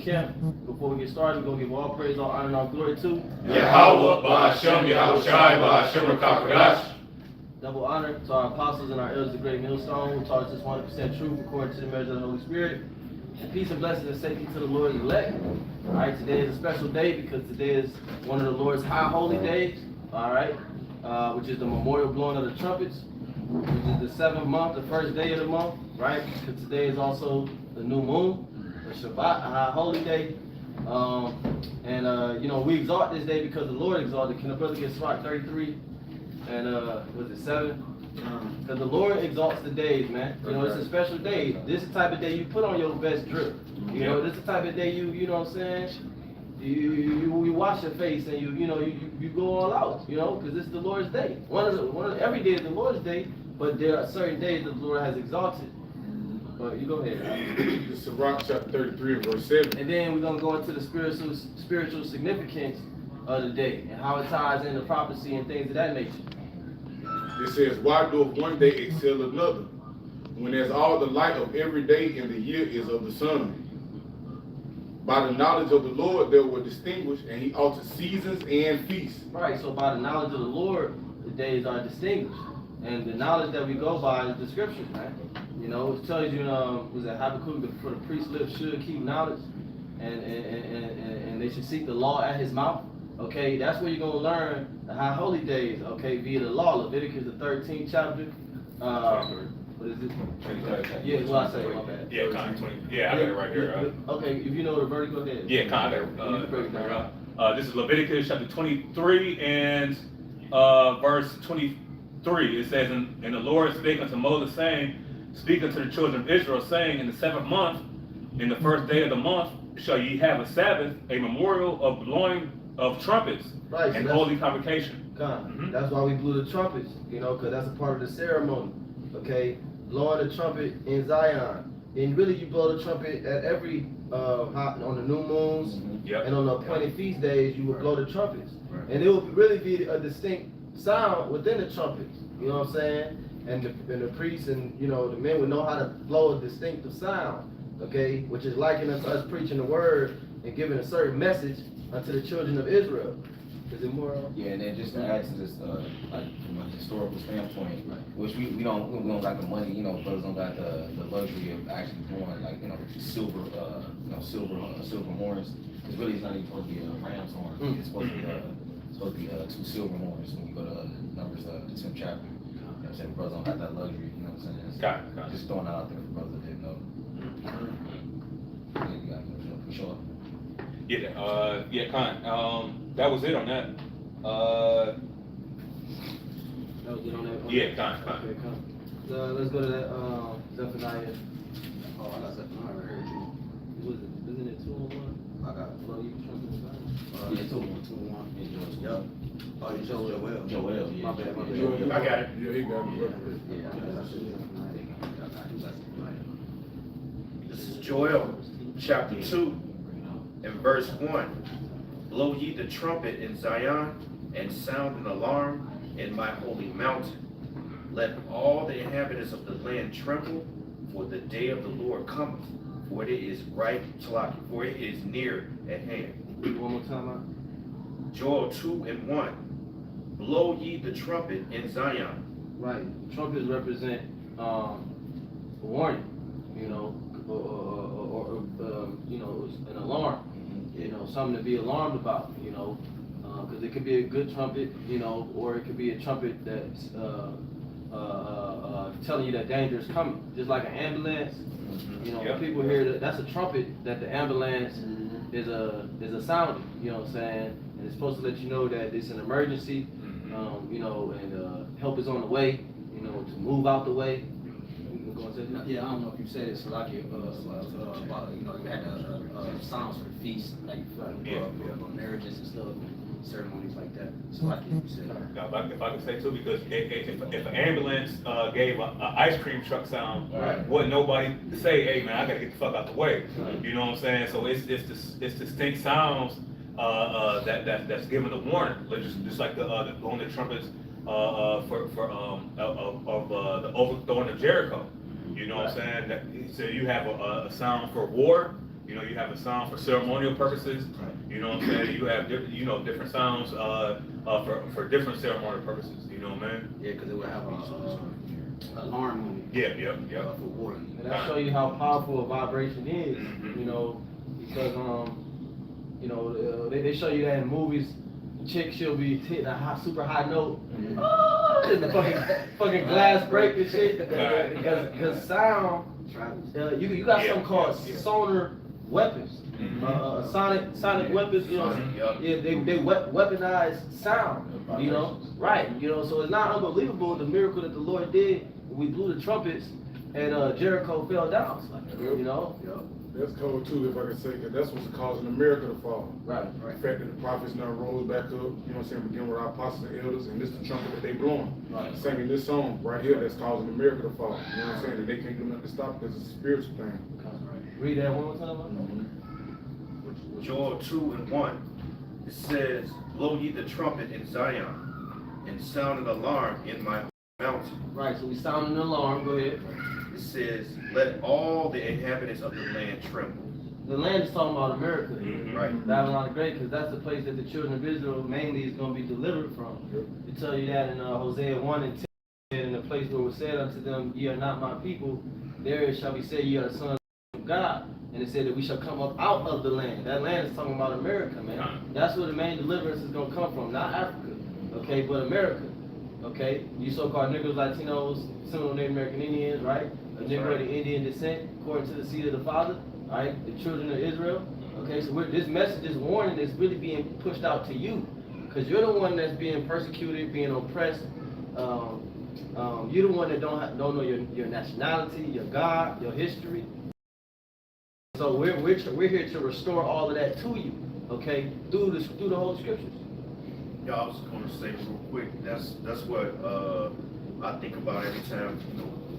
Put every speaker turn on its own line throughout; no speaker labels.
camp. Before we get started, we're going to give all praise, all honor, and all glory to
YAHAWAH, BAHASHAM, YAHAWASHI, BAHASHAM, HAQADASH.
Double honor to our apostles and our elders, the great millstone, who taught us this 100% truth according to the measure of the Holy Spirit. And peace and blessings and safety to the Lord's elect. All right, today is a special day because today is one of the Lord's high holy days. All right, which is the memorial blowing of the trumpets, which is the 7th month, the first day of the month. Right, because today is also the new moon, the Shabbat, a high holy day. You know, we exalt this day because the Lord exalted. Can the brother get Shabbat 33? And was it 7? Because the Lord exalts the days, man. You know, it's a special day. This is the type of day you put on your best drip. You know, this is the type of day you know what I'm saying? You wash your face and you go all out. You know, because this is the Lord's day. Every day is the Lord's day, but there are certain days that the Lord has exalted. But you go ahead.
This is RAWCHAA 33 and verse 7.
And then we're gonna go into the spiritual significance of the day and how it ties into prophecy and things of that nature.
It says, why doth one day excel another, when as all the light of every day in the year is of the sun? By the knowledge of the Lord they were distinguished, and he altered seasons and feasts.
Right, so by the knowledge of the Lord, the days are distinguished. And the knowledge that we go by is the scriptures, man. You know, it tells you, was that Habakkuk, for the priest's lips should keep knowledge, and they should seek the law at his mouth. Okay, that's where you're going to learn the high holy days, okay, via the law. Leviticus, the 13th chapter. What is it? Yeah, what I say, my bad.
Yeah, kind of 20. Yeah, I got it right here.
Okay, if you know the verse, go ahead.
Yeah, kind of. This is Leviticus chapter 23 and verse 23. It says, and the Lord spake unto Moses, saying, speak unto the children of Israel, saying, in the 7th month, in the first day of the month, shall ye have a Sabbath, a memorial of blowing of trumpets, right, and holy convocation.
That's why we blew the trumpets, you know, because that's a part of the ceremony. Okay, blowing the trumpet in Zion, and really you blow the trumpet at every on the new moons and on the appointed feast days. You would blow the trumpets, and it would really be a distinct sound within the trumpets. You know what I'm saying? And the priests and the men would know how to blow a distinctive sound. Okay, which is likened unto us preaching the word and giving a certain message unto the children of Israel. Is it more?
Yeah, and then just to add to this, like from a historical standpoint, which we don't got the money, brothers don't got the luxury of actually doing like silver horns. Because really it's not even supposed to be a ram's horn. It's supposed to be 2 silver horns when you go to Numbers the 10th chapter. You know what I'm saying? Brothers don't have that luxury. You know what I'm saying?
Got it.
Just throwing that out there for brothers that didn't know. Yeah, you got for sure.
That was it on that.
That was it on that one?
Yeah, kind.
Okay, let's go to that Zephaniah. Oh, I got Zephaniah right here. Isn't it 2:1? I got it. Well, you can try to
Yeah, 2:1.
Yep. Oh, you Joel,
yeah.
My bad.
I got it. Yeah, he got it.
This is Joel, chapter 2, and verse 1. Blow ye the trumpet in Zion, and sound an alarm in my holy mountain. Let all the inhabitants of the land tremble, for the day of the Lord cometh, for it is near at hand.
One more time out.
Joel 2 and 1. Blow ye the trumpet in Zion.
Right. Trumpets represent a warning, or an alarm. Something to be alarmed about, because it could be a good trumpet, or it could be a trumpet that's telling you that danger is coming, just like an ambulance. When people hear that's a trumpet that the ambulance is a sounding. You know what I'm saying? And it's supposed to let you know that it's an emergency, and help is on the way, to move out the way.
Yeah, I don't know if you said it, so like you had sounds for the feast, like marriages and stuff, ceremonies like that. So like you said.
Now, if I could say too, because if an ambulance gave an ice cream truck sound, wouldn't nobody say, "Hey man, I gotta get the fuck out the way." You know what I'm saying? So it's distinct sounds that's giving a warning, just like the blowing the trumpets for the overthrowing of Jericho. You know what I'm saying? So you have a sound for war, You know, you have a sound for ceremonial purposes. You know what I'm saying? You have different sounds for different ceremonial purposes. You know what I mean?
Yeah, because it would have alarm on it.
Yeah.
For war.
And that show you how powerful a vibration is,
Mhm.
you know, because they show you that in movies. The chick, she'll be hitting a super high note, and the fucking glass break and shit. Because sound, you got something called sonar weapons, sonic weapons. You know, yeah, they weaponize sound. You know, right? You know, so it's not unbelievable the miracle that the Lord did. We blew the trumpets and Jericho fell down. You know.
That's cold too, if I can say, because that's what's causing America to fall.
Right.
The fact that the prophets now rose back up, you know what I'm saying, begin with our apostles and elders, and this is the trumpet that they blowing.
Right.
Singing this song right here that's causing America to fall. You know what I'm saying? And they can't do nothing to stop it because it's a spiritual thing.
Read that one more time.
Joel 2:1. It says, blow ye the trumpet in Zion, and sound an alarm in my mountain.
Right, so we sound an alarm. Go ahead.
It says, let all the inhabitants of the land tremble.
The land is talking about America.
Right.
Babylon the Great, because that's the place that the children of Israel mainly is going to be delivered from. They tell you that in Hosea 1:10, in the place where it was said unto them, ye are not my people, there it shall be said, ye are the sons of God. And it said that we shall come up out of the land. That land is talking about America, man. That's where the main deliverance is going to come from, not Africa, okay, but America. Okay, you so-called Negroes, Latinos, Seminole Native American Indians, right? A Negro of the Indian descent, according to the seed of the father, right? The children of Israel. Okay, so this message, this warning is really being pushed out to you, because you're the one that's being persecuted, being oppressed. You're the one that don't know your nationality, your God, your history. So we're here to restore all of that to you, okay, through the Holy Scriptures.
Yeah, I was going to say real quick, that's what I think about every time,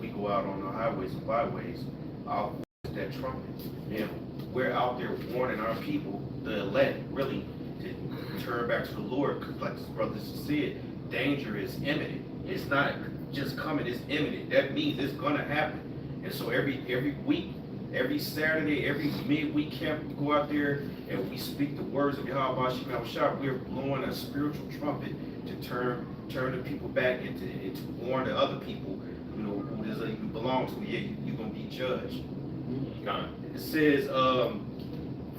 we go out on the highways and byways. I'll voice that trumpet, and we're out there warning our people, the elect, really, to turn back to the Lord, because like this brother said, danger is imminent. It's not just coming, it's imminent. That means it's gonna happen. And so every week, every Saturday, every midweek camp, we go out there and we speak the words of YAHAWASHI. We're blowing a spiritual trumpet to turn the people back and to warn the other people, who doesn't even belong to you. You're gonna be judged. It says,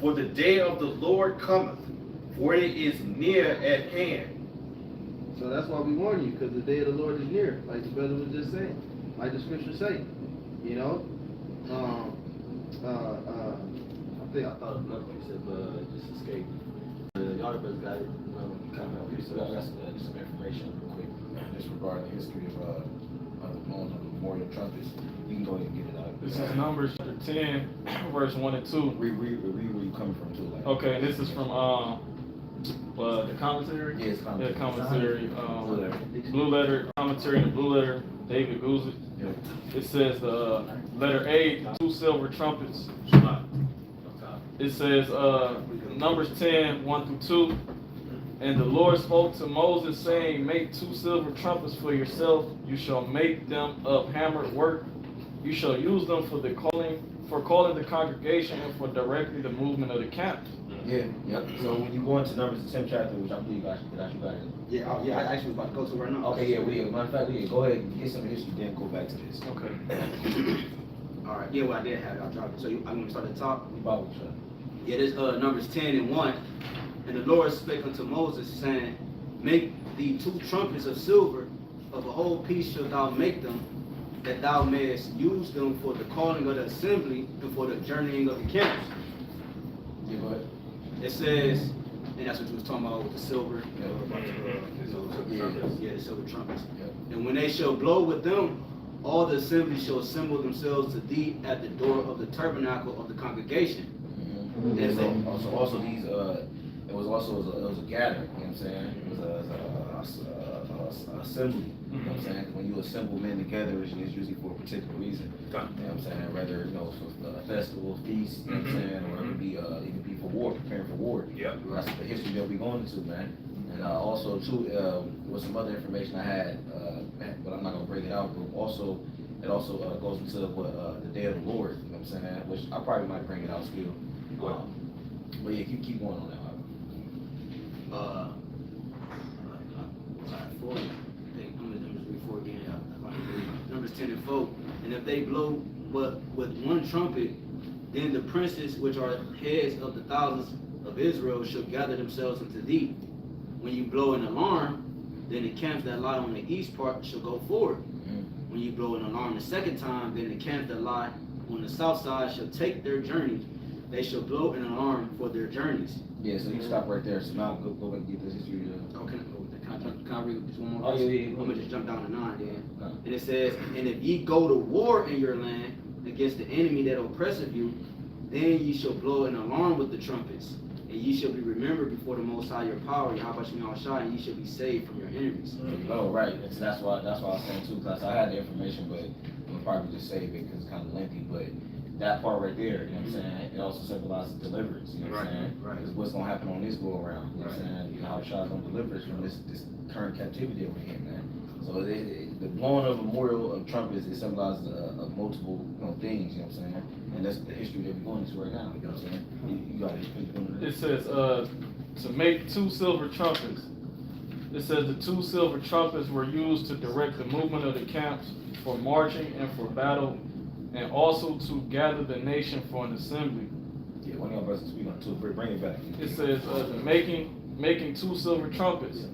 for the day of the Lord cometh, for it is near at hand.
So that's why we warn you, because the day of the Lord is near, like the brother was just saying, like the scriptures say, I thought of another one you said, but it just escaped. Y'all the brothers got it, kind of
Just some information real quick, just regarding the history of the blowing of the memorial trumpets. You can go ahead and get it out.
This is Numbers chapter 10, verse 1 and 2.
Read where you coming from too. Like.
Okay, this is from the commentary.
Yeah, it's commentary.
Yeah, commentary. Blue letter commentary in the blue letter. David Guzik.
Yeah.
It says the letter A, 2 silver trumpets. It says Numbers 10, 1 through 2. And the Lord spoke to Moses, saying, make 2 silver trumpets for yourself. You shall make them of hammered work. You shall use them for calling the congregation and for directing the movement of the camp.
Yeah, yep. So when you go into Numbers the 10th chapter, which I believe I got it.
Yeah, I actually was about to go to right now.
Okay, yeah, matter of fact, go ahead and get some history, then go back to this.
Okay.
All right, yeah, well, I did have it. I'll drop it. So I'm going to start at the top.
You Bible shut.
Yeah, this Numbers 10 and 1. And the Lord spake unto Moses, saying, make thee 2 trumpets of silver, of a whole piece shalt thou make them, that thou mayest use them for the calling of the assembly and for the journeying of the camps.
Yeah, go ahead.
It says, and that's what you was talking about with the silver.
Yeah.
The silver trumpets.
Yeah.
And when they shall blow with them, all the assembly shall assemble themselves to thee at the door of the tabernacle of the congregation.
Mm-hmm. And so also these it was a gathering, you know what I'm saying? It was a assembly, you know what I'm saying? When you assemble men together, it's usually for a particular reason. You know what I'm saying? Whether for a festival, feast, you know what I'm saying, or it could be for war, preparing for war.
Yeah.
That's the history that we're going into, man. And also too, with some other information I had, but I'm not gonna bring it out. But it also goes into what the day of the Lord, you know what I'm saying? Which I probably might bring it out still. But yeah, keep going on that.
Four, I think, Numbers 4 again, Numbers 10 and 4. And if they blow but with one trumpet, then the princes which are heads of the thousands of Israel shall gather themselves unto thee. When you blow an alarm, then the camps that lie on the east part shall go forward. When you blow an alarm the second time, then the camps that lie on the south side shall take their journey. They shall blow an alarm for their journeys.
Yeah, so you stop right there. So now go back and get this history.
Can I read just one more?
Oh, yeah.
I'm gonna just jump down to 9 then.
No.
And it says, and if ye go to war in your land against the enemy that oppresseth you, then ye shall blow an alarm with the trumpets, and ye shall be remembered before the Most High your power, YAHWASHI, and ye shall be saved from your enemies.
Oh, right. That's why I was saying too, because I had the information, but we'll probably just save it because it's kind of lengthy. But that part right there, you know what I'm saying, it also symbolizes deliverance, you know what I'm saying?
Right.
Because what's going to happen on this go around, you know what I'm saying? You know, how Shah's going to deliver us from this current captivity over here, man. So the blowing of a memorial of trumpets, it symbolizes multiple things, you know what I'm saying? And that's the history that we're going into right now, you know what I'm saying? You got it.
It says, to make 2 silver trumpets. It says the 2 silver trumpets were used to direct the movement of the camps for marching and for battle, and also to gather the nation for an assembly.
Yeah, one of y'all brothers speak on it, bring it back.
It says, making 2 silver trumpets.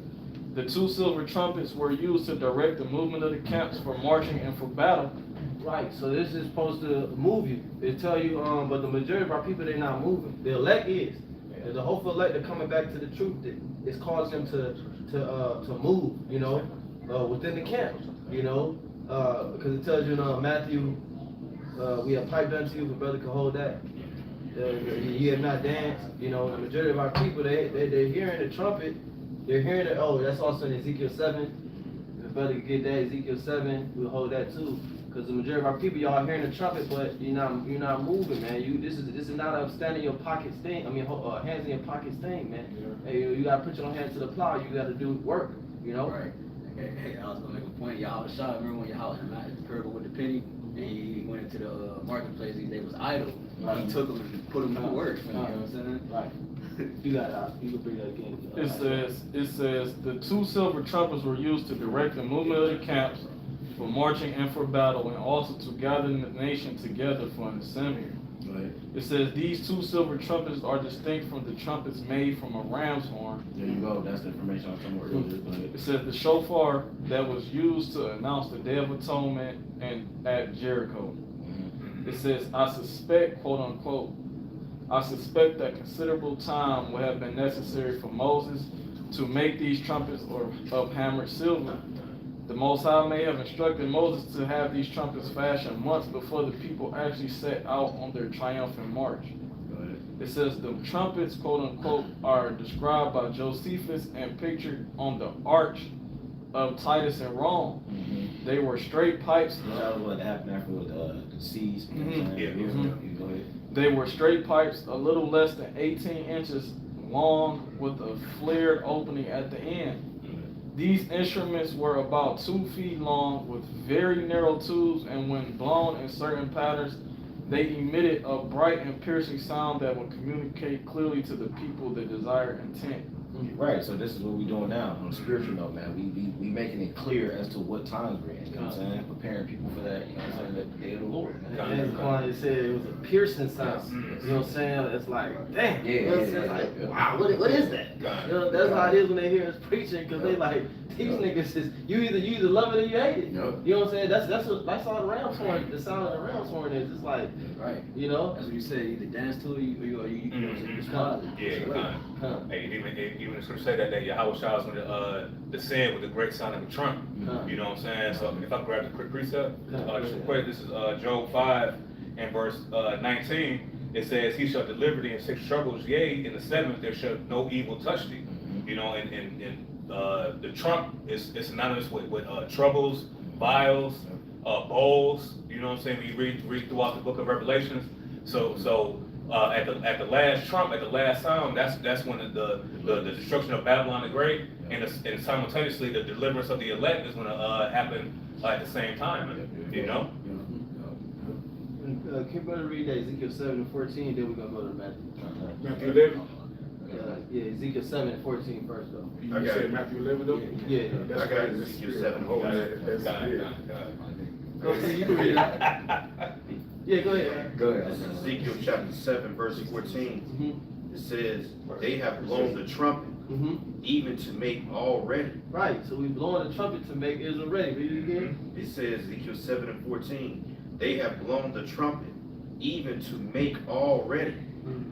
The 2 silver trumpets were used to direct the movement of the camps for marching and for battle.
Right, so this is supposed to move you. It tell you, but the majority of our people, they're not moving. The elect is. The hopeful elect are coming back to the truth. It's causing them to move, you know, within the camp, you know, because it tells you in Matthew, we have piped unto you, if a brother can hold that. You have not danced, you know. The majority of our people, they're hearing the trumpet. They're hearing it. Oh, that's also in Ezekiel 7. If a brother can get that, Ezekiel 7, we'll hold that too. Because the majority of our people, y'all hearing the trumpet, but you're not moving, man. This is not a stand in your pockets thing. I mean, hands in your pockets thing, man. Yeah. Hey, you gotta put your hands to the plow. You gotta do work, you know.
Right. Hey, I was gonna make a point. YAHWASHI, remember when YAHWASHI had the parable with the penny, and he went into the marketplace. They was idle.
Right.
He took them and put them to work. You know what I'm saying?
Right. You can bring that again.
It says the 2 silver trumpets were used to direct the movement of the camps for marching and for battle, and also to gather the nation together for an assembly.
Right.
It says these 2 silver trumpets are distinct from the trumpets made from a ram's horn.
There you go. That's the information I was talking about earlier.
It says the shofar that was used to announce the Day of Atonement and at Jericho. It says, I suspect, quote unquote, I suspect that considerable time would have been necessary for Moses to make these trumpets of hammered silver. The Most High may have instructed Moses to have these trumpets fashioned months before the people actually set out on their triumphant march. It says the trumpets, quote unquote, are described by Josephus and pictured on the arch of Titus in Rome. They were straight pipes.
That was what happened after with the seas. You know what I'm saying? Go ahead.
They were straight pipes, a little less than 18 inches long, with a flared opening at the end. These instruments were about 2 feet long, with very narrow tubes, and when blown in certain patterns, they emitted a bright and piercing sound that would communicate clearly to the people the desired intent.
Right, so this is what we're doing now on a spiritual note, man. We making it clear as to what times we're in, you know what I'm saying? Preparing people for that, you know what I'm saying, the day of the Lord, man.
As Kwame said, it was a piercing sound. You know what I'm saying? It's like, damn. You know what I'm saying? Like, wow, what is that? You know, that's how it is when they hear us preaching, because they like, these niggas is, you either love it or you hate it. You know what I'm saying? That's all the ram's horn, the sound of the ram's horn is. It's like,
right.
You know?
That's what you say. You either dance to it, or you despise it.
Yeah, hey, even the scripture say that YAHWASHI is going to descend with a great sound of a trump. You know what I'm saying? So if I grab the quick precept, just quick, this is Job 5 and verse 19. It says, he shall deliver thee in 6 troubles, yea, in the 7th there shall no evil touch thee. You know, and the trump is synonymous with troubles, vials, bowls. You know what I'm saying? When you read throughout the book of Revelations. So at the last trump, at the last sound, that's when the destruction of Babylon the Great, and simultaneously the deliverance of the elect is going to happen at the same time. You know.
can brother read that Ezekiel 7:14, then we're gonna go to Matthew.
Matthew 11.
Yeah, Ezekiel 7:14 first though.
You
Okay.
said Matthew 11 though?
Yeah.
That's
I got
right.
Ezekiel 7.
Oh, that's good.
Go ahead, you can read it. Yeah, go ahead.
Go ahead.
This is Ezekiel chapter 7, verse 14.
Mm-hmm.
It says, they have blown the trumpet,
Mm-hmm.
even to make all ready.
Right, so we blowing the trumpet to make Israel ready. Read it again.
It says, Ezekiel 7 and 14, they have blown the trumpet, even to make all ready,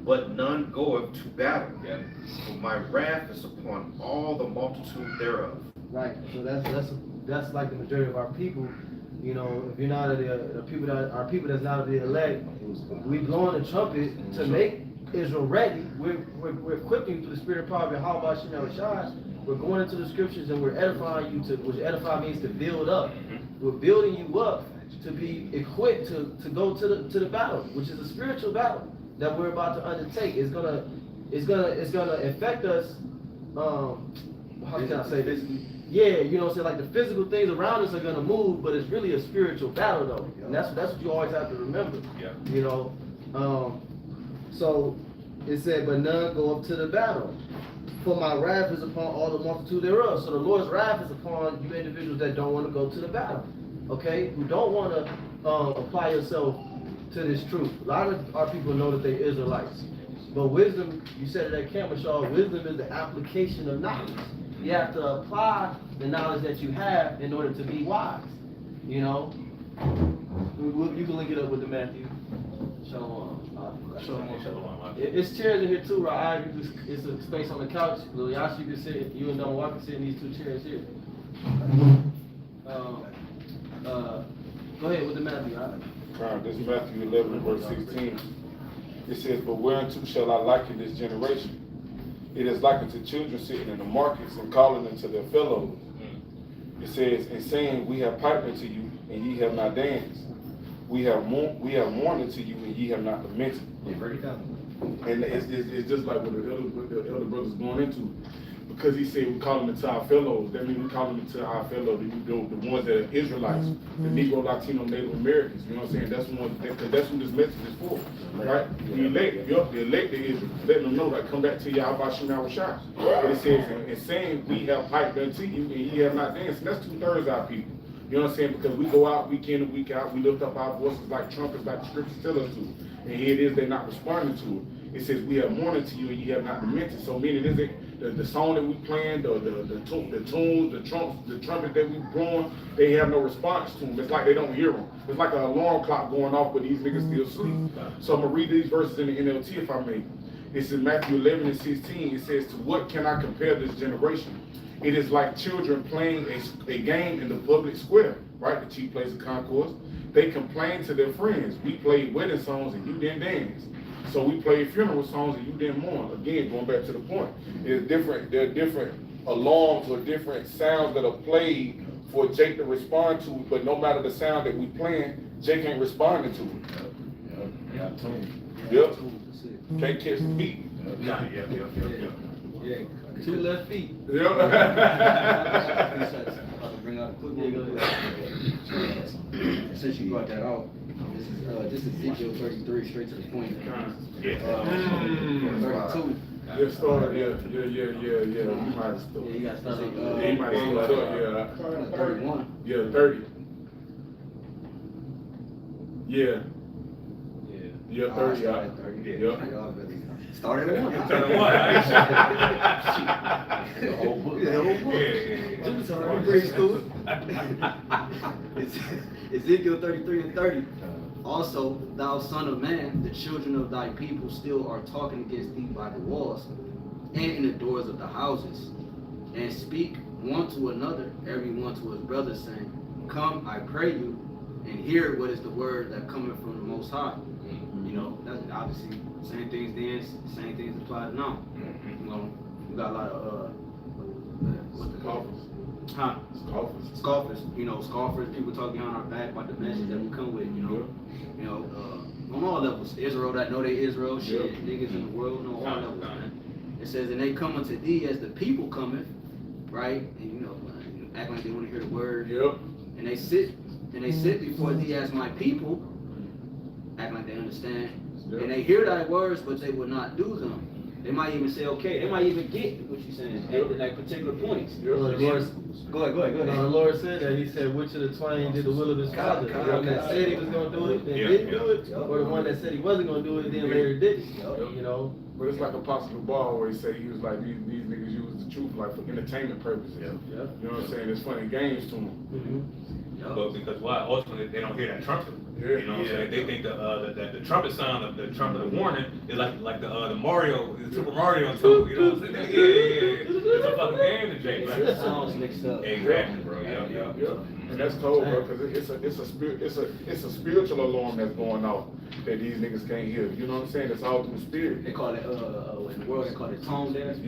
but none goeth to battle. For my wrath is upon all the multitude thereof.
Right, so that's like the majority of our people. You know, if you're not the people that our people that's not of the elect, we blowing the trumpet to make Israel ready. We're equipping through the spirit of power of YAHAWASHI. We're going into the scriptures and we're edifying you to, which edify means to build up. We're building you up to be equipped to go to the battle, which is a spiritual battle that we're about to undertake. It's gonna affect us. How can I say this? Yeah, you know what I'm saying? Like the physical things around us are gonna move, but it's really a spiritual battle though. And that's what you always have to remember.
Yeah.
You know. So it said, but none go up to the battle. For my wrath is upon all the multitude thereof. So the Lord's wrath is upon you individuals that don't want to go to the battle. Okay? Who don't want to apply yourself to this truth. A lot of our people know that they're Israelites. But wisdom, you said it at Camp, Shaw, wisdom is the application of knowledge. You have to apply the knowledge that you have in order to be wise. You know? You can link it up with the Matthew. Shalom. It's chairs in here too, right? It's a space on the couch. Lil Yash, you can sit. You and Don Walker sit in these two chairs here. Go ahead with the Matthew.
This is Matthew 11, verse 16. It says, but whereunto shall I liken this generation? It is likened to children sitting in the markets and calling unto their fellows. It says, and saying, we have piped unto you, and ye have not danced. We have mourned unto you, and ye have not lamented.
Yeah, break it down.
And it's just like what the elder brother's going into. Because he said we call them into our fellows. That means we call them into our fellows, the ones that are Israelites, the Negro, Latino, Native Americans. You know what I'm saying? That's one, because that's what this message is for, right? The elect, the elect of Israel, letting them know, like, come back to YAHAWASHI. And it says, and saying, we have piped unto you, and ye have not danced. And that's 2/3 of our people. You know what I'm saying? Because we go out week in and week out, we lift up our voices like trumpets, like the scriptures tell us to. And here it is, they're not responding to it. It says, we have mourned to you and you have not lamented. So meaning, is it the song that we playing, the tunes, the trumpet that we blowing, they have no response to them. It's like they don't hear them. It's like an alarm clock going off, but these niggas still sleep. So I'm going to read these verses in the NLT if I may. It's in Matthew 11 and 16. It says, to what can I compare this generation? It is like children playing a game in the public square, right? The chief place of concourse. They complain to their friends. We played wedding songs and you didn't dance. So we played funeral songs and you didn't mourn. Again, going back to the point. There are different alarms or different sounds that are played for Jake to respond to, but no matter the sound that we playing, Jake ain't responding to it. Yep. Can't catch the beat.
Yeah. 2 left feet.
Yep.
Bring out a quick one. Since you brought that out, this is Ezekiel 33, straight to the point. 32.
Yeah, start, yeah. You might have started.
Yeah, you got started.
Yeah, you might have started,
31.
yeah. 30. Yeah. Yeah, 30. Yeah.
Started at 1.
The whole book. Pretty cool. Ezekiel 33 and 30. Also, thou son of man, the children of thy people still are talking against thee by the walls and in the doors of the houses, and speak one to another, every one to his brother, saying, come, I pray you, and hear what is the word that cometh from the Most High. You know, that's obviously same things then, same things apply to now. You know, we got a lot of scoffers. You know, scoffers, people talk behind our back about the message that we come with, you know. You know, on all levels. Israel that know they Israel, shit, niggas in the world know all levels, man. It says, and they come unto thee as the people cometh, right? And you know, act like they want to hear the word.
Yep.
And they sit before thee as my people, acting like
understand? And they hear thy words, but they will not do them. They might even say, okay, they might even get what you're saying at like particular points.
Well, the Lord,
Go ahead.
the Lord said that. He said, which of the twain did the will of his father? The one that said he was going to do it and didn't do it, or the one that said he wasn't going to do it and then later did it? You know?
But it's like Apostle Ball where he said he was like, these niggas use the truth like for entertainment purposes.
Yeah.
You know what I'm saying? It's funny games to them.
Mm-hmm.
But because why? Ultimately, they don't hear that trumpet.
Yeah.
You know what I'm saying? They think the trumpet sound of the trumpet of warning is like the Mario, the Super Mario too. You know what I'm saying? Yeah. It's a fucking game to Jake.
The sounds mixed up.
Exactly, bro. Yeah.
And that's cold, bro, because it's a spiritual alarm that's going off that these niggas can't hear. You know what I'm saying? It's all through spirit.
They call it, in the world, they call it tone dance.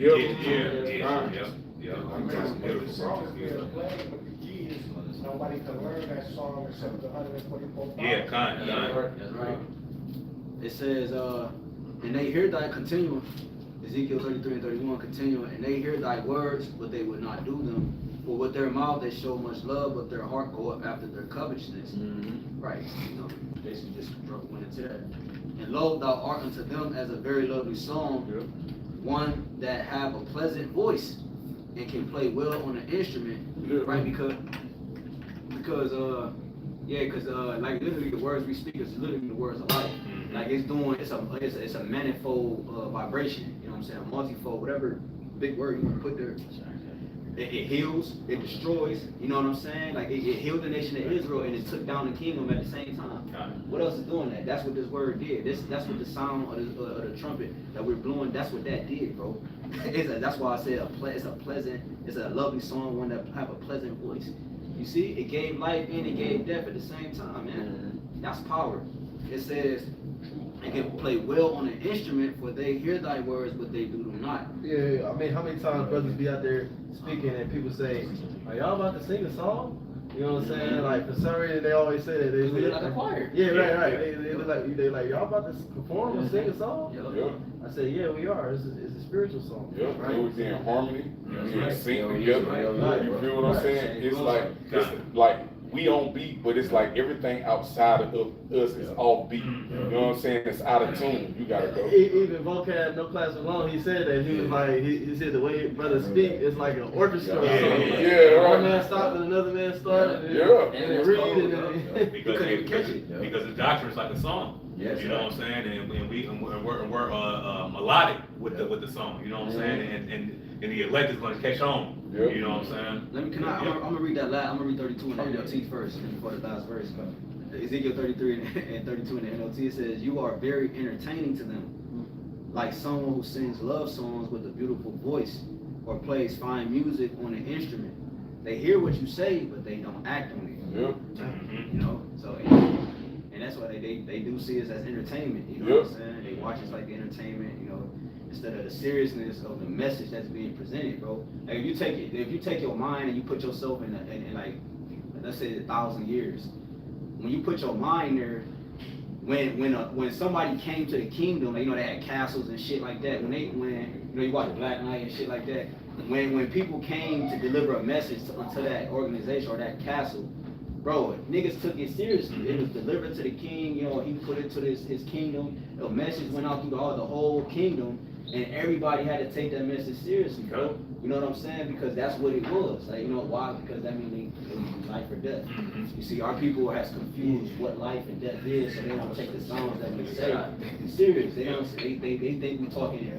Nobody can learn that song except the 144.
Yeah, kind.
That's right. It says, and they hear thy continuing, Ezekiel 33 and 31 continuing, and they hear thy words, but they would not do them. For with their mouth they show much love, but their heart goeth after their covetousness. Right. You know, basically just went into that. And lo, thou art unto them as a very lovely song, one that have a pleasant voice and can play well on an instrument, right? Because like literally the words we speak is literally the words of life. Like it's a manifold vibration. You know what I'm saying? A multifold, whatever big word you want to put there. It heals, it destroys. You know what I'm saying? Like it healed the nation of Israel and it took down the kingdom at the same time. What else is doing that? That's what this word did. That's what the sound of the trumpet that we're blowing. That's what that did, bro. That's why I said it's a lovely song, one that have a pleasant voice. You see, it gave life and it gave death at the same time, man. That's power. It says, it can play well on an instrument, for they hear thy words, but they do them not.
Yeah, I mean, how many times brothers be out there speaking and people say, are y'all about to sing a song? You know what I'm saying? Like, for some reason, they always say that. They
look like a choir.
Yeah, right. They look like, y'all about to perform or sing a song? I said, yeah, we are. It's a spiritual song.
Right. It was in harmony. We
right.
sing together. You feel what I'm saying? It's like we on beat, but it's like everything outside of us is off beat. You know what I'm saying? It's out of tune. You gotta go.
Even Vocab, No Class Alone, he said that. He was like, he said the way brothers speak is like an orchestra. One man stopped and another man started. And they read and
because the doctrine is like a song.
Yes,
you know what I'm saying? And we're melodic with the song. You know what I'm saying? And the elect is going to catch on. You know what I'm saying?
I'm gonna read that last. I'm gonna read 32 in the NLT first, before the last verse. Ezekiel 33 and 32 in the NLT, it says, "You are very entertaining to them, like someone who sings love songs with a beautiful voice, or plays fine music on an instrument. They hear what you say, but they don't act on it." You know, so and that's why they do see us as entertainment. You know what I'm saying? They watch us like the entertainment. You know, instead of the seriousness of the message that's being presented, bro. Like if you take your mind and you put yourself in like, let's say 1,000 years, when you put your mind there, when somebody came to the kingdom, you know, they had castles and shit like that. When you know, you watch Black Knight and shit like that. When people came to deliver a message to that organization or that castle, bro, niggas took it seriously. It was delivered to the king. You know, he put it to his kingdom. The message went out through the whole kingdom, and everybody had to take that message seriously, bro. You know what I'm saying? Because that's what it was. Like, you know why? Because that means it was life or death. You see, our people has confused what life and death is, so they don't take the songs that we say serious. They don't. They think we talking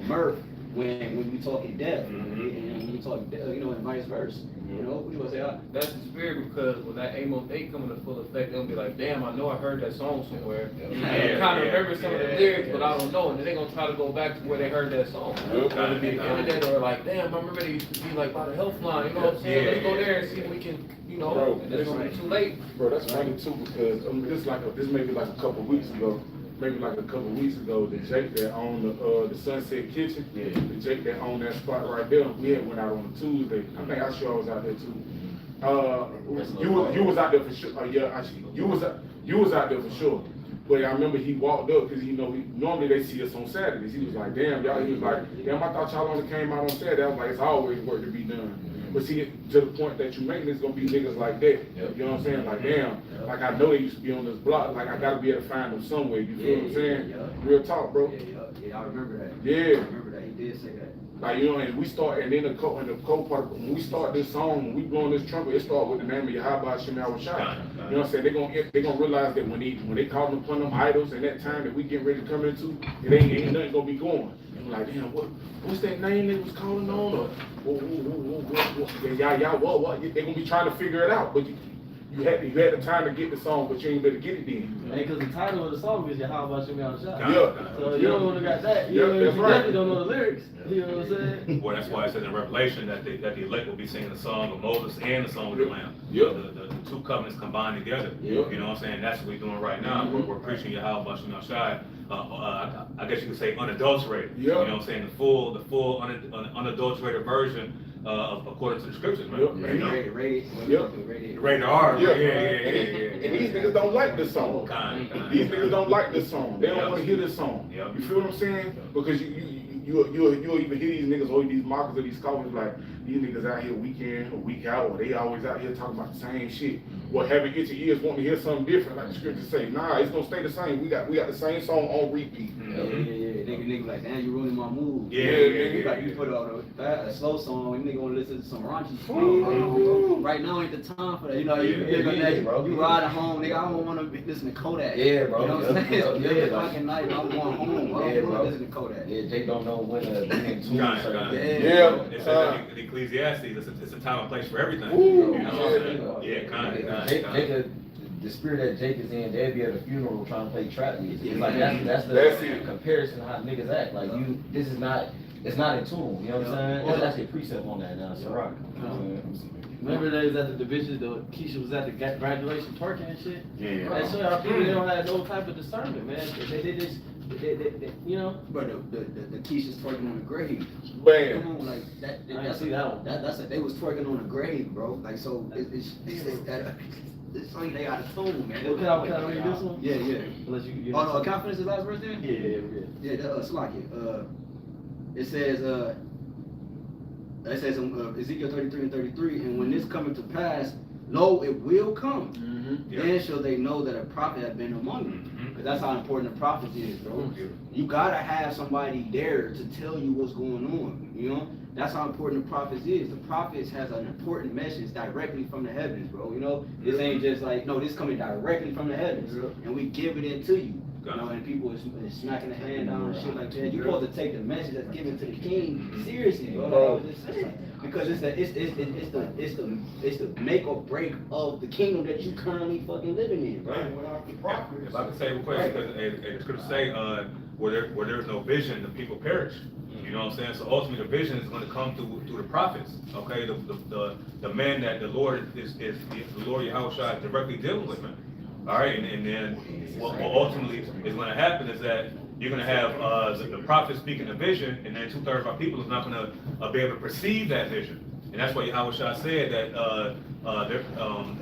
mirth when we talking death, and when we talk, you know, and vice versa. You know, what you gonna say?
That's the spirit, because when that Amos 8 come into full effect, they'll be like, damn, I know I heard that song somewhere. I kind of remember some of the lyrics, but I don't know. And then they're gonna try to go back to where they heard that song. Whether it be the internet or like, damn, I remember they used to be like by the health line. You know what I'm saying? Let's go there and see if we can, you know.
Bro,
and it's gonna be too late.
Bro, that's funny too, because this maybe like a couple weeks ago. The Jake that owned the Sunset Kitchen, the Jake that owned that spot right there, we had went out on a Tuesday. I think I sure was out there too. You was out there for sure. Actually, you was out there for sure. But I remember he walked up because normally they see us on Saturdays. He was like, damn, y'all. He was like, damn, I thought y'all only came out on Saturday. I was like, it's always work to be done. But see, to the point that you make, there's gonna be niggas like that. You know what I'm saying? Like, damn, like I know they used to be on this block. Like I gotta be able to find them somewhere. You feel what I'm saying? Real talk, bro.
Yeah, I remember that.
Yeah.
I remember that. He did say that.
Like, you know, and we start, and then the cold part, when we start this song, when we blowing this trumpet, it start with the name of YAHAWASHI. You know what I'm saying? They gonna realize that when they call upon them idols and that time that we getting ready to come into, it ain't nothing gonna be going. And we're like, damn, what's that name they was calling on? Or what? They gonna be trying to figure it out, but you had the time to get the song, but you ain't better get it then.
Because the title of the song is YAHAWASHI.
Yeah.
So you don't got that. You
that's right.
definitely don't know the lyrics. You know what I'm saying?
Well, that's why it says in Revelation that the elect will be singing the song of Moses and the song of the Lamb.
Yep.
The two covenants combined together.
Yep.
You know what I'm saying? That's what we're doing right now. We're preaching YAHWASHI. I guess you could say unadulterated.
Yep.
You know what I'm saying? The full unadulterated version according to the scriptures, man.
Yep.
You know? Rated R.
Yeah.
Yeah.
And these niggas don't like this song.
Kind.
These niggas don't like this song. They don't
Yep.
want to hear this song.
Yep.
You feel what I'm saying? Because you'll even hear these niggas or these mockers of these callers like, these niggas out here week in or week out, or they always out here talking about the same shit. Well, having itchy ears wanting to hear something different, like the scriptures say, nah, it's gonna stay the same. We got the same song on repeat.
Nigga like, damn, you ruining my mood.
Yeah.
Like, you put out a slow song, and nigga wanna listen to some raunchy shit.
Ooh.
Right now ain't the time for that. You know,
bro.
you ride home, nigga, I don't wanna listen to Kodak.
Yeah, bro.
You know what I'm saying?
Yeah,
It's
like-
fucking night, I'm going home. I
Yeah,
don't
bro.
wanna listen to Kodak.
Yeah, Jake don't know when to be in tune.
Kind.
Yeah.
It says in Ecclesiastes, it's a time and place for everything.
Ooh.
You know what I'm saying? Yeah, kind.
The spirit that Jake is in, they'd be at a funeral trying to play trap music. It's like that's
That's
the
it.
comparison of how niggas act. Like this is not, it's not in tune. You know what I'm saying? There's actually a precept on that now. It's a rock.
Remember they was at the division, Keisha was at the graduation twerking and shit?
Yeah.
That show y'all people, they don't have no type of discernment, man. They just, you know?
But the Keisha's twerking on the grave.
Man.
Come on, like that.
I didn't
That's
see that one.
That's they was twerking on the grave, bro. Like so, it's something they out of tune, man.
Can I read this one?
Yeah.
Unless you
Oh no, can I finish the last verse then?
Yeah.
Yeah, Salaki. It says Ezekiel 33 and 33, and when this cometh to pass, lo, it will come. Then shall they know that a prophet had been among them. Because that's how important the prophet is, bro. You gotta have somebody there to tell you what's going on, you know? That's how important the prophets is. The prophets has an important message directly from the heavens, bro. You know, this ain't just like, no, this coming directly from the heavens, and we give it into you. You know, and people is smacking the hand down and shit like that. You're supposed to take the message that's given to the king seriously, bro. Like I was just saying. Because it's the make or break of the kingdom that you currently fucking living in, bro.
If I could say real quick, because the scriptures say, where there's no vision, the people perish. You know what I'm saying? So ultimately, the vision is going to come through the prophets. Okay, the man that the Lord the Lord Yahawashi is directly dealing with, man. All right, and then what ultimately is going to happen is that you're going to have the prophet speaking the vision, and then 2/3 of our people is not going to be able to perceive that vision. And that's why Yahawashi said that they're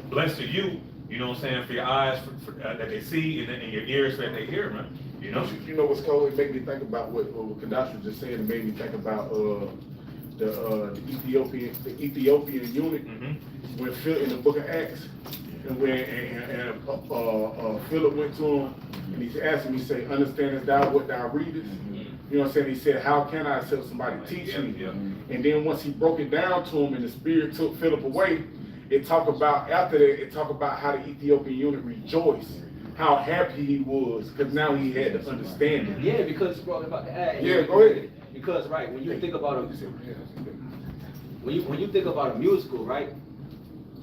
blessed are you, you know what I'm saying, for your eyes that they see, and your ears that they hear, man. You know?
You know what's cool? It made me think about what HAQADASH was just saying. It made me think about the Ethiopian eunuch when Philip in the book of Acts, and when Philip went to him and he asked him, he said, "Understandest thou what thou readest?" You know what I'm saying? He said, "How can I except somebody teach me?" And then once he broke it down to him and the Spirit took Philip away, it talked about after that. It talked about how the Ethiopian eunuch rejoiced. How happy he was, because now he had the understanding.
Yeah, because bro, about to add.
Yeah, go ahead.
Because right, when you think about when you think about a musical, right?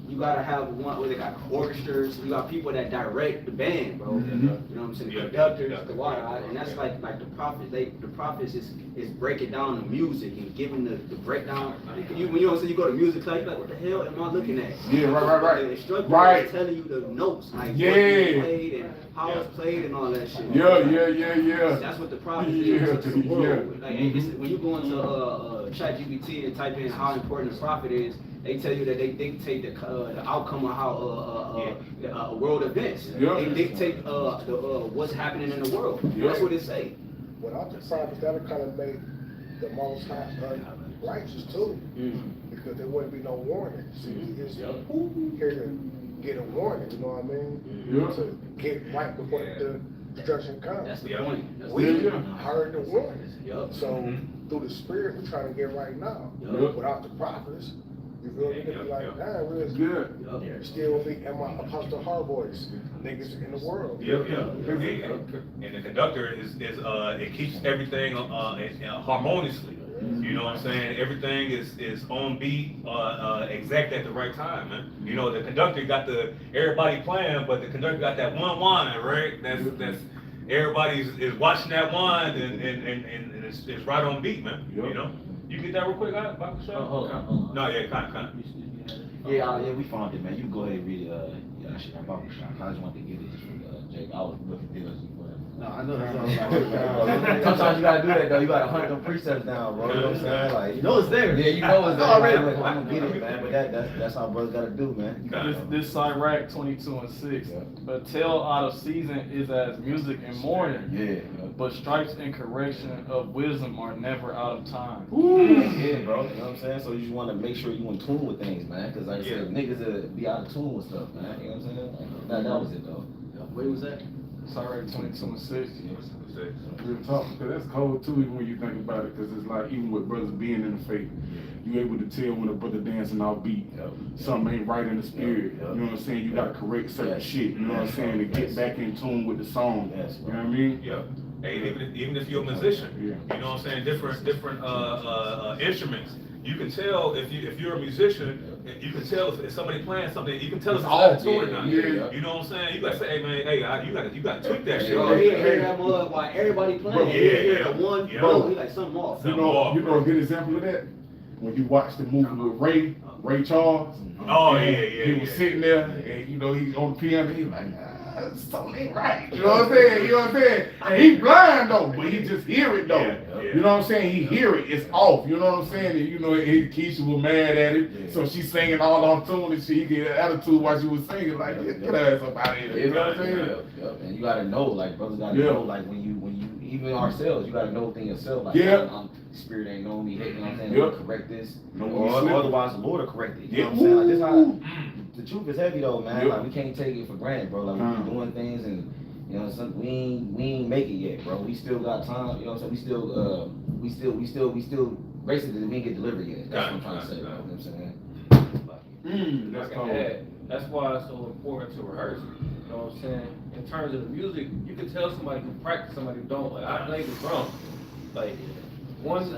You gotta have one where they got orchestras, you got people that direct the band, bro. You know what I'm saying? The conductors, the water, and that's like the prophets. The prophets is breaking down the music and giving the breakdown. When you know what I'm saying, you go to music class, you're like, what the hell am I looking at?
Yeah, right.
The instructor
Right.
is telling you the notes, like
Yeah.
what you played and how it's played and all that shit.
Yeah.
That's what the prophet
Yeah,
is to the world.
yeah.
Like, when you go into ChatGPT and type in how important the prophet is, they tell you that they dictate the outcome of how world events.
Yeah.
They dictate what's happening in the world.
Yeah.
That's what it say.
Without the prophets, that would kind of make the Most High righteous too, because there wouldn't be no warning. See, it's here to get a warning, you know what I mean? To get right before the destruction comes.
That's the point. That's
We
the
heard the warning.
Yup.
So through the spirit, we try to get right now.
Yup.
Without the prophets, you feel me? They be like, damn, really?
Good.
Yup.
Still be in my apostle hard boys, niggas in the world.
Yeah. And the conductor is it keeps everything harmoniously. You know what I'm saying? Everything is on beat, exact at the right time, man. You know, the conductor got everybody playing, but the conductor got that one line, right? That's everybody is watching that line, and it's right on beat, man. You know, you get that real quick, BAHASHAM?
Hold on.
No, yeah, kind of.
Yeah, we found it, man. You can go ahead and read it. Yeah, shit, I'm BAHASHAM. I just wanted to get it from Jake. I was looking diligently for that.
No, I know that's all.
Sometimes you gotta do that though. You gotta hunt them precepts down, bro. You know what I'm saying? Like,
You know it's there.
yeah, you know it's there.
Already.
I'm gonna get it, man. But that's how brothers gotta do, man.
This Sirach 22:6.
Yeah.
A tale out of season is as music in mourning,
Yeah.
but stripes and correction of wisdom are never out of time.
Yeah, bro. You know what I'm saying? So you just want to make sure you in tune with things, man. Because like I said, niggas be out of tune with stuff, man. You know what I'm saying? That was it, though.
Where was that?
Sirach 22:6.
Real talk, because that's cold too, even when you think about it, because it's like, even with brothers being in the faith, you able to tell when a brother dancing off beat, something ain't right in the spirit. You know what I'm saying? You gotta correct certain shit, you know what I'm saying, to get back in tune with the song. You know what I mean?
Yeah. Hey, even if you're a musician, you know what I'm saying, different instruments. You can tell if you're a musician, you can tell if somebody playing something. You can tell if it's out of tune or not. You know what I'm saying? You gotta say, hey man, hey, you gotta tweak that shit.
Oh, he hear that mud while everybody playing. He hear the one note, he like something off.
You know a good example of that? When you watch the movie with Ray Charles.
Oh yeah.
He was sitting there, and you know, he's on the piano, he's like, something ain't right. You know what I'm saying? You know what I'm saying? And he blind though, but he just hear it though. You know what I'm saying? He hear it, it's off. You know what I'm saying? And you know, Keisha was mad at him, so she's singing all on tune and she get an attitude while she was singing, like, get her ass up out of here. You know what I'm saying?
And you gotta know, like, brothers gotta know, like, when you, even ourselves, you gotta know within yourself, like, spirit ain't knowing me, you know what I'm saying? We'll correct this, or otherwise the Lord will correct it. You know what I'm saying? Like, this how, the truth is heavy though, man. Like, we can't take it for granted, bro. Like, we be doing things and, you know, we ain't make it yet, bro. We still got time, you know what I'm saying? We still basically we ain't get delivered yet. That's what I'm trying to say, bro. You know what I'm saying?
That's
Like I
cold.
said, that's why it's so important to rehearse. You know what I'm saying? In terms of the music, you can tell somebody who practice, somebody who don't. Like, I play the drum. Like, one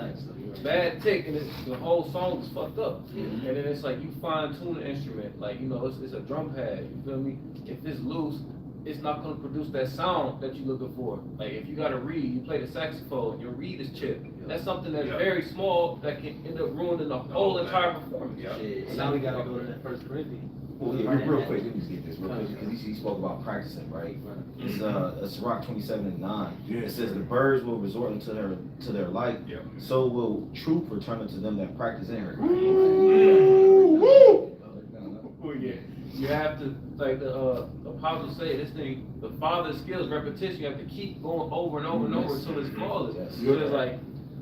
bad tick and the whole song is fucked up. And then it's like you fine tune the instrument. Like, you know, it's a drum pad. You feel me? If it's loose, it's not gonna produce that sound that you're looking for. Like, if you got a reed, you play the saxophone, your reed is chipped. That's something that's very small that can end up ruining the whole entire performance.
So now we gotta go to that 1 Corinthians.
Well, yeah, real quick, let me just get this real quick, because he spoke about practicing, right? It's Sirach 27:9. It says, the birds will resort unto their light, so will truth return unto them that practice in her.
Oh yeah. You have to, like the apostles say, this thing, the father's skills, repetition, you have to keep going over and over and over until it's flawless. So it's like,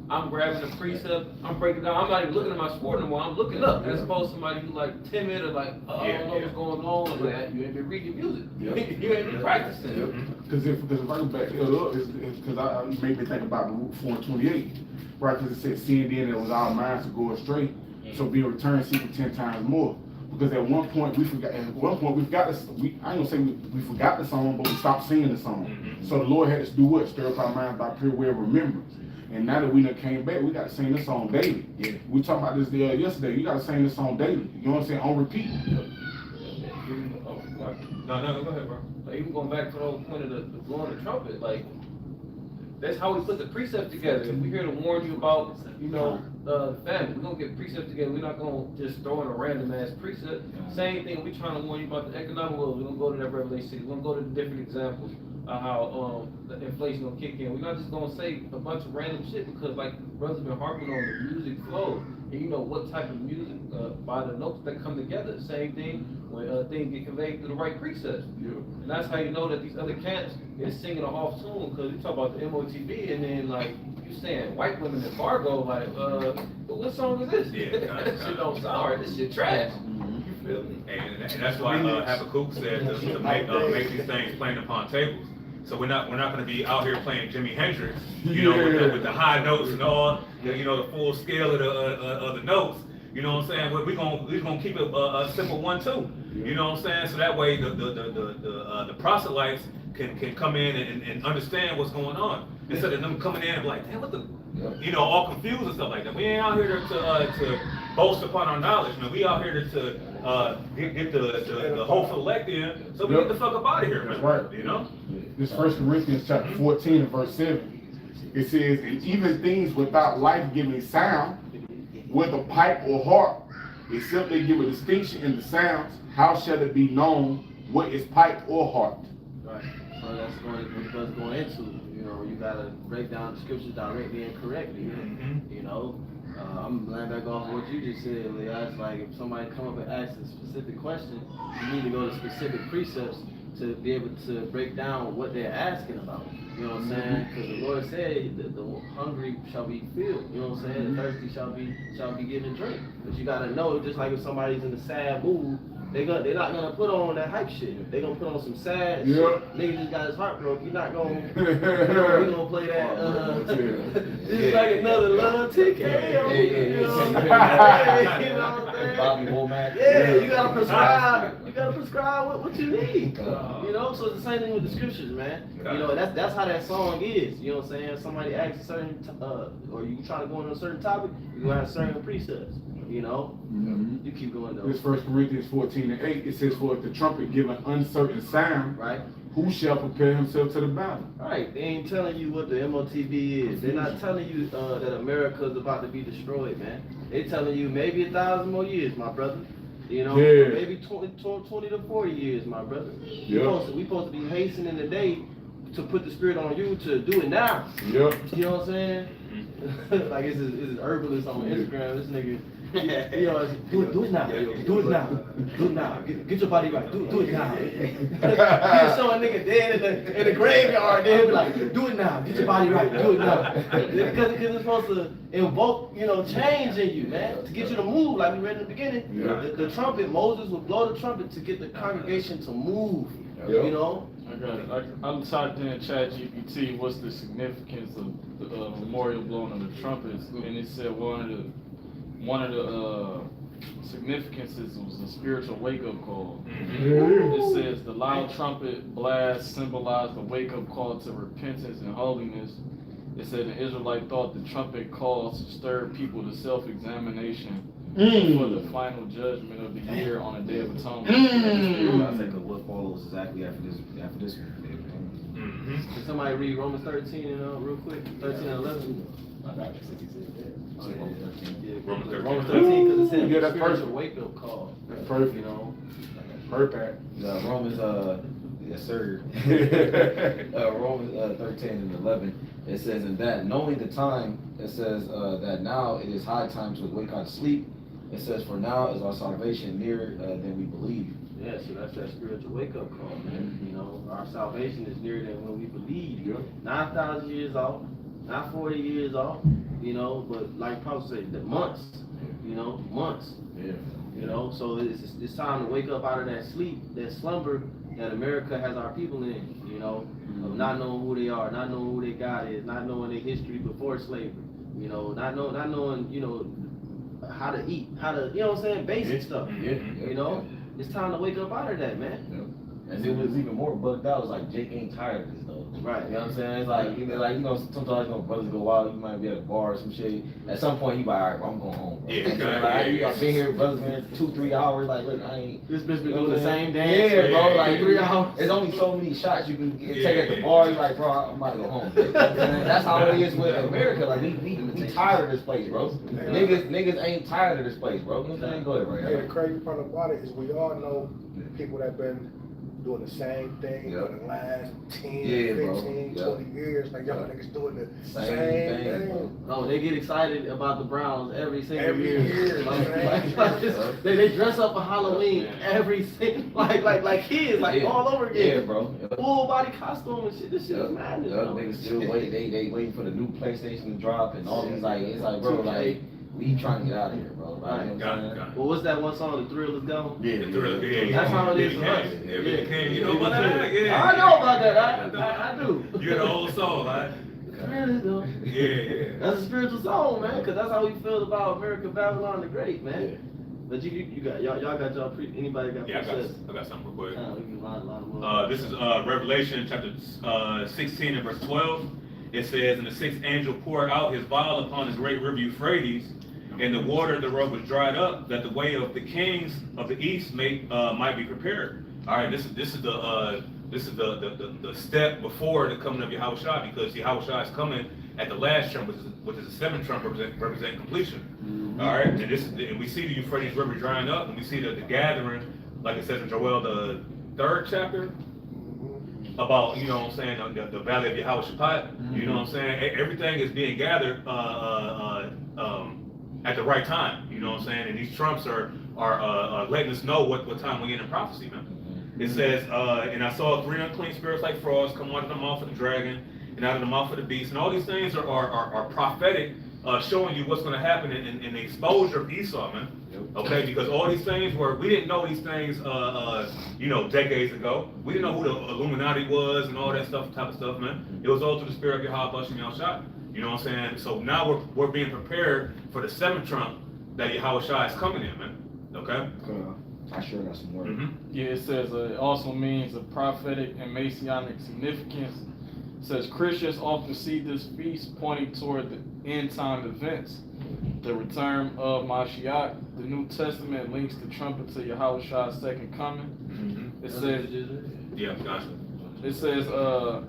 I'm grabbing a precept, I'm breaking down, I'm not even looking at my sport no more, I'm looking up, as opposed to somebody who's like timid or like, I don't know what's going on, like, you ain't been reading music, you ain't been practicing.
Because if I go back up, it's because I made me think about Luke 4:28, right? Because it said, sin then it was our minds to go astray, so be returned seeking 10 times more. Because at one point we forgot. At one point we forgot this. I ain't gonna say we forgot the song, but we stopped singing the song. So the Lord had us do what? Stir up our minds by pure way of remembrance. And now that we done came back, we got to sing this song daily. We talked about this yesterday. You got to sing this song daily. You know what I'm saying? On repeat.
No, go ahead, bro.
Like, even going back to the whole point of the blowing the trumpet, like, that's how we put the precepts together. If we here to warn you about, you know, family, we're gonna get precepts together. We're not gonna just throw in a random ass precept. Same thing, we're trying to warn you about the economic world. We're gonna go to that Revelation 6. We're gonna go to the different examples of how the inflation gonna kick in. We're not just gonna say a bunch of random shit because, like, brothers been harping on the music flow. And you know what type of music by the notes that come together. Same thing when things get conveyed through the right precepts. And that's how you know that these other camps is singing an off tune, because you talk about the MOTB and then like you saying white women embargo, like, what song is this?
Yeah,
This shit don't sound right. This shit trash. You feel me?
And that's why Habakkuk said to make these things plain upon tables. So we're not going to be out here playing Jimi Hendrix, you know, with the high notes and all, you know, the full scale of the notes. You know what I'm saying? We're gonna keep it a simple 1-2. You know what I'm saying? So that way the proselytes can come in and understand what's going on instead of them coming in and be like, damn, what the, you know, all confused and stuff like that. We ain't out here to boast upon our knowledge, man. We out here to get the hopeful elect in, so we get the fuck up out of here, man.
That's right.
You know?
This 1 Corinthians chapter 14 and verse 7. It says, and even things without life-giving sound, whether pipe or harp, except they give a distinction in the sounds, how shall it be known what is pipe or harp?
Right. So that's what's going into. You know, you gotta break down the scriptures directly and correctly. You know, I'm laying back off what you just said, Leah. It's like if somebody come up and asks a specific question, you need to go to specific precepts to be able to break down what they're asking about. You know what I'm saying? Because the Lord said that the hungry shall be filled. You know what I'm saying? The thirsty shall be given drink. But you gotta know, just like if somebody's in a sad mood, they're not gonna put on that hype shit. They're gonna put on some sad shit. Nigga just got his heart broke. You're not gonna, we gonna play that. This is like another love TKO. You know what I'm saying?
Bobby Womack.
Yeah, you gotta prescribe. You gotta prescribe what you need. You know, so it's the same thing with the scriptures, man. You know, that's how that song is. You know what I'm saying? Somebody asks a certain, or you try to go into a certain topic, you gonna have certain precepts. You know, you keep going though.
This 1 Corinthians 14 and 8, it says, for if the trumpet give an uncertain sound,
right?
Who shall prepare himself to the battle?
Right. They ain't telling you what the MOTB is. They're not telling you that America's about to be destroyed, man. They telling you maybe 1,000 more years, my brother. You know, maybe 20 to 40 years, my brother. We supposed to be hastening the day to put the spirit on you to do it now. You know what I'm saying? Like it's this herbalist on Instagram. This nigga, you know, do it now. Do it now. Do it now. Get your body right. Do it now. You show a nigga dead in the graveyard. Then be like, do it now. Get your body right. Do it now. Because it's supposed to invoke, you know, change in you, man, to get you to move. Like we read in the beginning, the trumpet. Moses would blow the trumpet to get the congregation to move. You know.
I'm typed in ChatGPT, what's the significance of the memorial blowing of the trumpets, and it said one of the significances was a spiritual wake-up call. It says the loud trumpet blast symbolized the wake-up call to repentance and holiness. It said the Israelite thought the trumpet calls stirred people to self-examination for the final judgment of the year on the Day of Atonement.
I think of what follows exactly after this
Can somebody read Romans 13 real quick? 13 and 11. Romans 13, because it says
that's perfect.
Wake-up call.
That's perfect.
You know.
Perfect.
Romans, yes sir. Romans 13 and 11. It says in that, knowing the time, it says that now it is high time to wake out of sleep. It says, for now is our salvation nearer than we believe.
Yeah, so that's that spiritual wake-up call, man. You know, our salvation is nearer than when we believe. Not 1,000 years off, not 40 years off, you know, but like Paul said, the months, you know, months. You know, so it's time to wake up out of that sleep, that slumber that America has our people in, you know, of not knowing who they are, not knowing who their God is, not knowing their history before slavery, you know, not knowing, you know, how to eat, how to, you know what I'm saying, basic stuff, you know. It's time to wake up out of that, man.
And it was even more bugged out. It was like, Jake ain't tired of this though.
Right.
You know what I'm saying? It's like, you know, sometimes, you know, brothers go wild, you might be at a bar or some shit. At some point, you like, all right, bro, I'm going home, bro. I've been here, brothers, been 2-3 hours, like, look, I ain't.
This bitch been doing the same dance.
Yeah, bro, like 3 hours. There's only so many shots you can take at the bar. You're like, bro, I'm about to go home. That's how it is with America. Like, we tired of this place, bro. Niggas ain't tired of this place, bro. You know what I'm saying? Go ahead, right?
Hey, the crazy part about it is we all know people that been doing the same thing
Yep.
for the last 10,
Yeah, bro.
15,
Yep.
20 years. Like, y'all
Yep.
niggas doing the
Same
same
thing,
thing.
No, they get excited about the Browns every single
Every year, man.
They dress up for Halloween every single like kids, like
Yeah.
all over
Yeah,
again.
bro. Yep.
Full body costume and shit. This shit is
Yep.
madness.
Yep.
bro.
Niggas still wait. They waiting for the new PlayStation to drop and all these like it's like bro like we trying to get out of here, bro. Right? You know what
Got
I'm
it,
saying?
got it.
Well, what's that one song? The Thrill Is Gone.
Yeah,
That's how it is for us.
You know about that? Yeah.
I know about that. I do.
You're the old soul, right?
Thrill Is Gone.
Yeah.
That's a spiritual song, man, because that's how we feel about America, Babylon the Great, man. But you got y'all got y'all anybody got
Yeah,
precepts?
I got something real quick.
We can line them up.
This is Revelation chapter 16 and verse 12. It says, "And the sixth angel poured out his vial upon the great river Euphrates, and the water thereof was dried up, that the way of the kings of the east might be prepared." All right, this is the step before the coming of Yahawashi, because Yahawashi is coming at the last trump, which is the seventh trump represent completion. All right, and we see the Euphrates River drying up, and we see the gathering, like it says in Joel the 3rd chapter, about, you know what I'm saying, the valley of Yahawashi. You know what I'm saying? Everything is being gathered at the right time. You know what I'm saying? And these trumps are letting us know what time we're in prophecy, man. It says, "And I saw 3 unclean spirits like frogs come out of the mouth of the dragon and out of the mouth of the beast." And all these things are prophetic, showing you what's going to happen in the exposure of Esau, man. Okay, because all these things we didn't know these things, decades ago. We didn't know who the Illuminati was and all that type of stuff, man. It was all through the spirit of YAHWAH Shah. You know what I'm saying? So now we're being prepared for the 7th trump that Yahawashi is coming in, man. Okay?
I sure got some words.
Yeah, it says it also means a prophetic and messianic significance. It says Christians often see this feast pointing toward the end time events, the return of Mashiach. The New Testament links the trumpet to Yahawashi's second coming. It says,
Yeah, gotcha.
it says,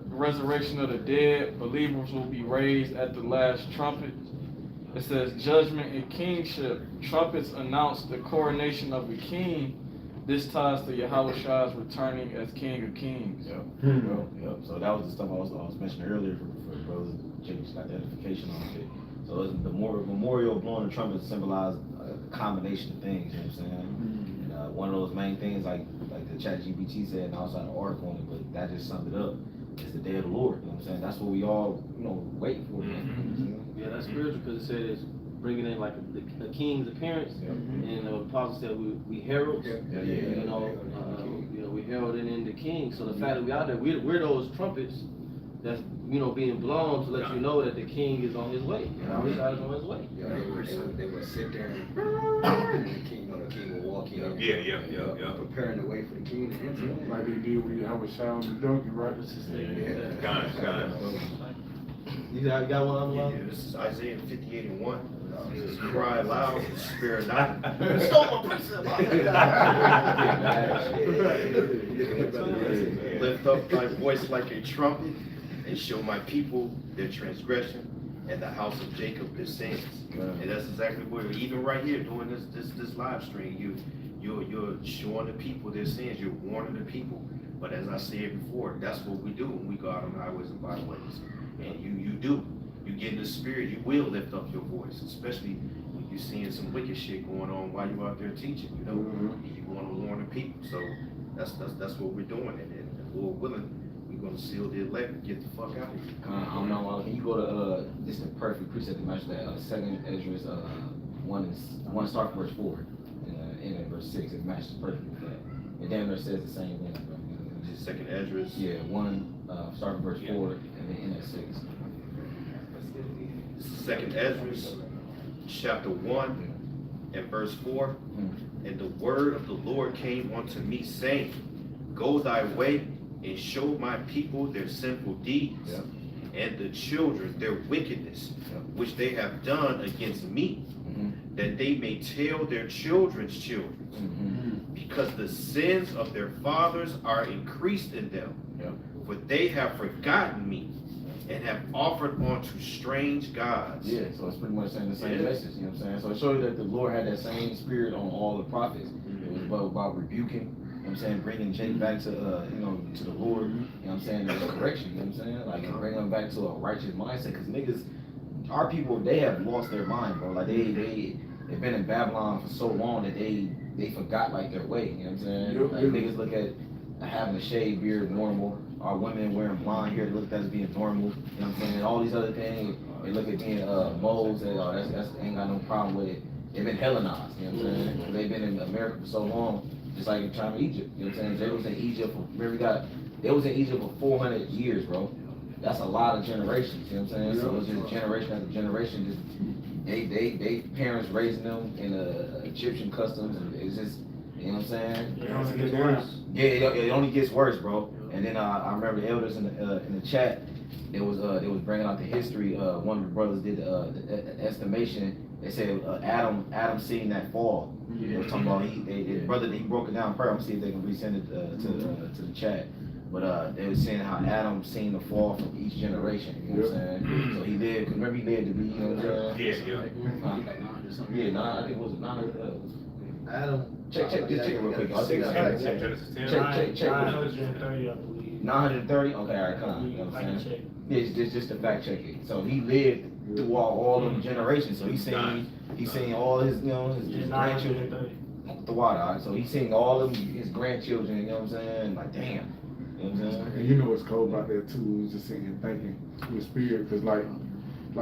resurrection of the dead, believers will be raised at the last trumpet. It says judgment and kingship. Trumpets announce the coronation of the king. This ties to Yahawashi's returning as King of Kings.
Yep. So that was the stuff I was mentioning earlier for brothers. James got the edification on it. So the memorial of blowing the trumpet symbolized a combination of things. You know what I'm saying? And one of those main things, like the ChatGPT said, and I also had an article on it, but that just summed it up. It's the day of the Lord. You know what I'm saying? That's what we all waiting for. Man.
Yeah, that's spiritual because it said it's bringing in like a king's appearance, and the apostle said we heralds. We heralding in the king. So the fact that we out there, we're those trumpets that's being blown to let you know that the king is on his way. Yahawashi is on his way.
They would sit there and the king would walk in.
Yeah.
Preparing the way for the king to enter.
Like they did with Yahawashi on the donkey, right?
Got it.
You got one on the line?
This is Isaiah 58:1. It says, "Cry loud, spare not."
Stole my precept.
Lift up thy voice like a trumpet, and show my people their transgression, and the house of Jacob their sins. And that's exactly what even right here doing this live stream, you're showing the people their sins. You're warning the people. But as I said before, that's what we do when we go out on highways and byways. And you get in the spirit, you will lift up your voice, especially when you're seeing some wicked shit going on while you're out there teaching, and you want to warn the people. So that's what we're doing, and Lord willing, we're gonna seal the elect and get the fuck out of here.
I don't know. Can you go to this is a perfect precept to match that 2nd Ezra 1 start from verse 4 and at verse 6. It matches perfectly with that. And then it says the same thing. Bro.
2nd Ezra.
Yeah, 1 start from verse 4 and then end at 6.
2nd Ezra, chapter 1 and verse 4. And the word of the Lord came unto me, saying, Go thy way and show my people their sinful deeds, and the children their wickedness, which they have done against me, that they may tell their children's children, because the sins of their fathers are increased in them, for they have forgotten me, and have offered unto strange gods.
Yeah, so it's pretty much saying the same message, you know what I'm saying? So it shows you that the Lord had that same spirit on all the prophets. It was about rebuking, know what I'm saying, bringing Jake back to, you know, to the Lord, you know what I'm saying, there's correction, you know what I'm saying, like, bring them back to a righteous mindset, because niggas, our people, they have lost their mind, bro, like, they've been in Babylon for so long that they forgot, like, their way, you know what I'm saying, like, niggas look at having a shaved beard normal, our women wearing blonde hair, they look at that as being normal, you know what I'm saying, all these other things, they look at being moles, and that's ain't got no problem with it. They've been Hellenized, you know what I'm saying? They've been in America for so long, just like in time of Egypt, you know what I'm saying? They was in Egypt they was in Egypt for 400 years, bro. That's a lot of generations, you know what I'm saying? So it was just generation after generation, just they parents raising them in Egyptian customs, and it's just, you know what I'm saying?
It only gets worse.
Yeah, it only gets worse, bro. And then I remember the elders in the chat, they was bringing out the history. One of the brothers did the estimation. They said Adam seen that fall. They was talking about his brother, he broke it down first. I'm gonna see if they can resend it to the chat. But they was saying how Adam seen the fall from each generation. You know what I'm saying? So he lived. Remember he lived to be. You know what I'm saying? Yeah. I think it was 9.
Adam.
Check it real quick. I'll take
Check Genesis 10.
Check.
930, I believe.
930. Okay, all right, come on. You know what
I
I'm
can
saying?
check.
Yeah, just to fact check it. So he lived through all of the generations. So he's seen all his, you know, his grandchildren.
930.
The water. All right? So he's seen all of his grandchildren. You know what I'm saying? Like damn. You know what I'm saying?
And you know what's cold about that too? We was just sitting here thinking with spirit, because like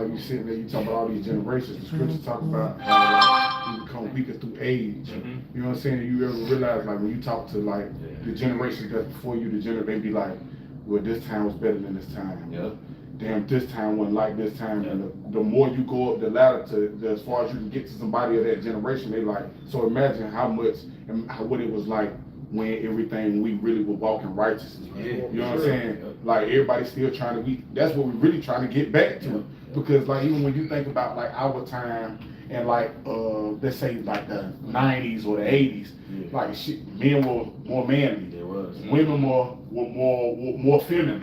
you sitting there, you talk about all these generations. The scriptures talk about how we become weaker through age. You know what I'm saying? You ever realize, like, when you talk to like the generations that's before you, they be like, well, this time was better than this time.
Yep.
Damn, this time wasn't like this time. And the more you go up the ladder to as far as you can get to somebody of that generation, they like. So imagine how much and what it was like when we really were walking righteously.
Yeah.
You know what I'm saying? Like everybody's still trying to be. That's what we're really trying to get back to. Because like even when you think about like our time and like let's say like the 90s or the 80s, like shit, men were more manly.
There was.
Women were more feminine.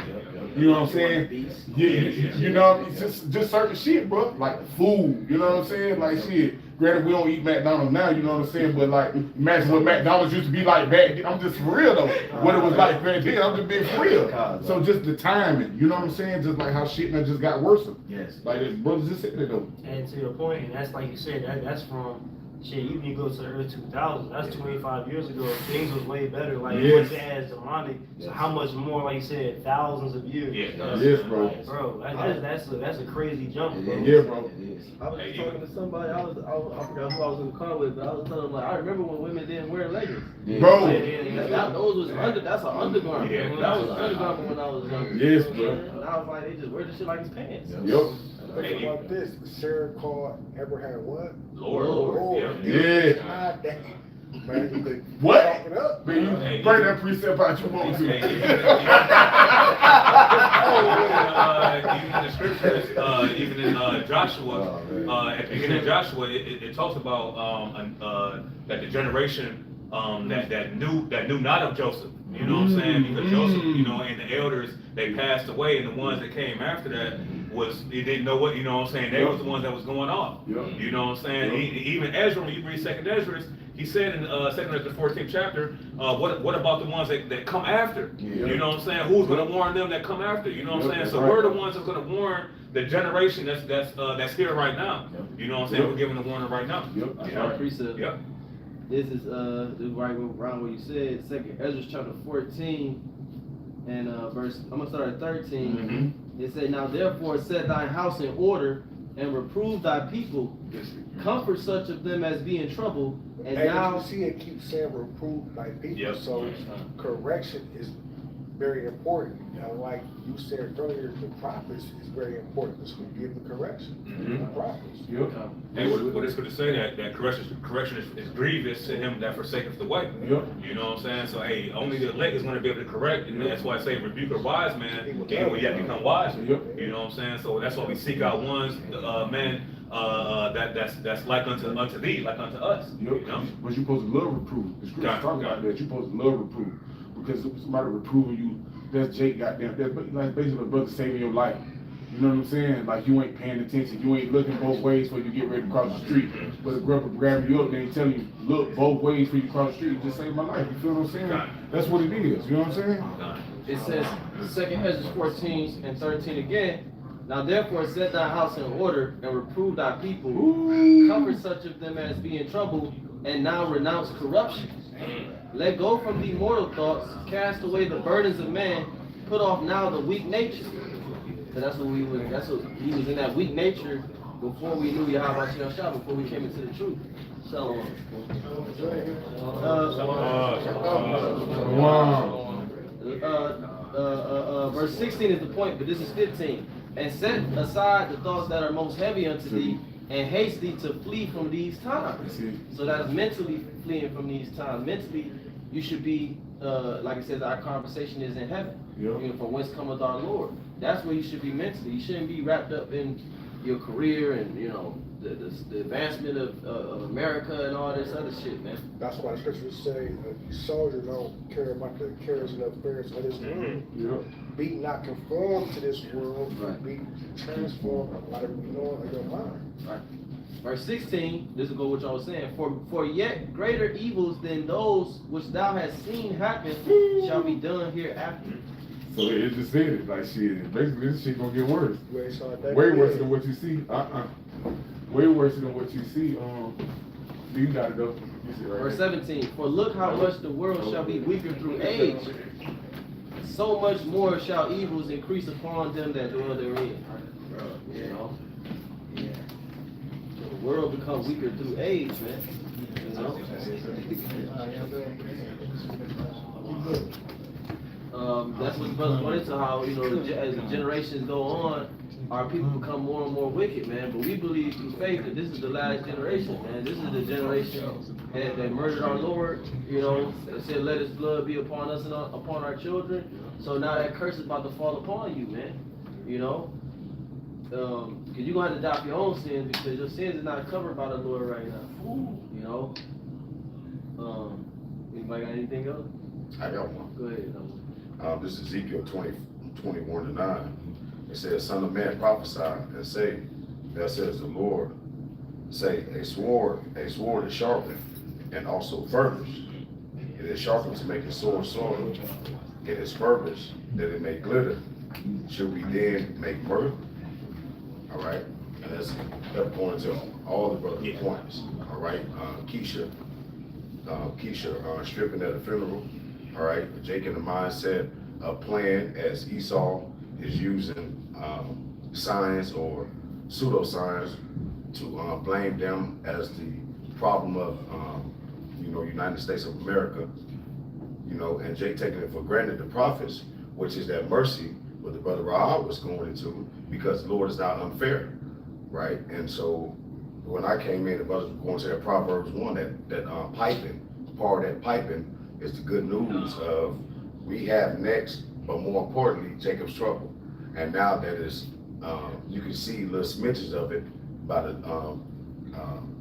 You know what I'm saying? Yeah, you know, it's just certain shit, bro. Like food, you know what I'm saying? Like shit. Granted, we don't eat McDonald's now, you know what I'm saying? But like, imagine what McDonald's used to be like back then. I'm just for real though. What it was like back then, I'm just being for real. So just the timing, you know what I'm saying? Just like how shit just got worse.
Yes.
Like the brothers just said it though.
And to your point, and that's like you said, that's from shit, even you go to the early 2000s, that's 25 years ago, things was way better, like it wasn't as demonic, so how much more, like you said, thousands of years.
Yeah.
Yes, bro.
Like, bro, that's a crazy jump, bro.
Yeah, bro.
I was just talking to somebody, I forgot who I was in the car with, but I was telling them, like, I remember when women didn't wear leggings.
Bro.
Those was that's an undergarment.
Yeah.
That was an undergarment when I was younger.
Yes, bro.
And I was like, they just wear this shit like it's pants.
Yep.
Think about this. Sarah called Abraham what?
Lord.
Yeah.
God damn. Man, you could
What?
talk it up.
Man, you bring that precept out you want to.
Even in the scriptures, even in Joshua, at the beginning of Joshua, it talks about that the generation that knew not of Joseph. You know what I'm saying? Because Joseph, you know, and the elders, they passed away, and the ones that came after that they didn't know what, you know what I'm saying? They was the ones that was going off. You know what I'm saying? Even Ezra, when you read 2nd Ezra, he said in 2nd Ezra 14th chapter, what about the ones that come after? You know what I'm saying? Who's going to warn them that come after? You know what I'm saying? So we're the ones that's going to warn the generation that's here right now. You know what I'm saying? We're giving the warning right now.
Precept.
Yeah.
This is right around what you said, 2nd Ezra chapter 14 and verse. I'm gonna start at 13. It said, "Now therefore set thine house in order, and reprove thy people, comfort such of them as be in trouble, and now."
You see, it keeps saying reprove thy people.
Yep.
So correction is very important. Like you said earlier, the prophets is very important because who give the correction? The prophets.
And what it's going to say that correction is grievous to him that forsaketh the way. You know what I'm saying? So hey, only the elect is going to be able to correct, and that's why I say rebuke a wise man, even when you have to become wiser. You know what I'm saying? So that's why we seek out ones, men that's like unto thee, like unto us. You know?
But you're supposed to love reproof. The scriptures talk about that. You're supposed to love reproof. Because somebody reproving you, that's Jake goddamn. That's like basically a brother saving your life. You know what I'm saying? Like you ain't paying attention. You ain't looking both ways before you get ready to cross the street. But a grandpa grabbing you up, they ain't telling you, look both ways before you cross the street. You just saved my life. You feel what I'm saying? That's what it is. You know what I'm saying?
It says, 2nd Ezra 14 and 13 again. Now therefore set thy house in order and reprove thy people. Comfort such of them as be in trouble, and now renounce corruption. Let go from the mortal thoughts, cast away the burdens of man, put off now the weak nature. So that's what he was in that weak nature before we knew YAHAWASHI, before we came into the truth. So verse 16 is the point, but this is 15. And set aside the thoughts that are most heavy unto thee, and haste thee to flee from these times. So that is mentally fleeing from these times. Mentally, you should be, like it says, our conversation is in heaven. You know, from whence cometh our Lord. That's where you should be mentally. You shouldn't be wrapped up in your career and, you know, the advancement of America and all this other shit, man.
That's why the scriptures say soldiers don't care about the cares and affairs of this world. Be not conformed to this world, but be transformed by the renewing of your mind.
Right. Verse 16, this will go what y'all was saying. For yet greater evils than those which thou hast seen happen shall be done hereafter.
So it just said it, like shit. Basically, this shit gonna get worse.
Way
worse than what you see. Way worse than what you see. You got it though. Right
Verse 17. For look how much the world shall be weaker through age. So much more shall evils increase upon them that dwell therein. You know? Yeah. So the world becomes weaker through age, man. You know? That's what the brother pointed to, how, you know, as the generations go on, our people become more and more wicked, man. But we believe through faith that this is the last generation, man. This is the generation that murdered our Lord, you know, that said, let his blood be upon us and upon our children. So now that curse is about to fall upon you, man. You know? Because you're going to have to die for your own sins, because your sins is not covered by the Lord right now. You know? Anybody got anything else?
I got one.
Go ahead.
This is Ezekiel 20:21-9. It says, Son of man, prophesy and say, thus says the Lord, say, a sword is sharpened and also furbished. It is sharpened to make a sword sword. It is furbished that it may glitter. Should we then make murder? All right, and that's going to all the brothers' points. All right, Keisha stripping at a funeral. All right, Jake in the mindset of playing as Esau is using science or pseudoscience to blame them as the problem of United States of America. You know, and Jake taking it for granted the prophets, which is that mercy what the brother Rahab was going into, because the Lord is not unfair, right? And so when I came in, the brothers were going to that Proverbs 1, that piping, part of that piping is the good news of we have next, but more importantly, Jacob's trouble. And now that is, you can see little smidges of it by the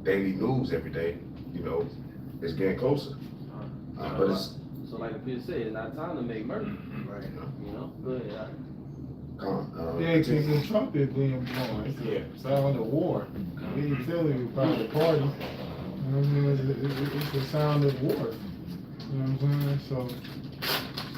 daily news every day, you know, it's getting closer. But it's,
so like Peter said, it's not time to make murder. Right. You know? Go ahead.
Yeah, because the trumpet being blown, it's sound of war. They ain't telling you about the party. You know what I mean? It's the sound of war. You know what I'm saying? So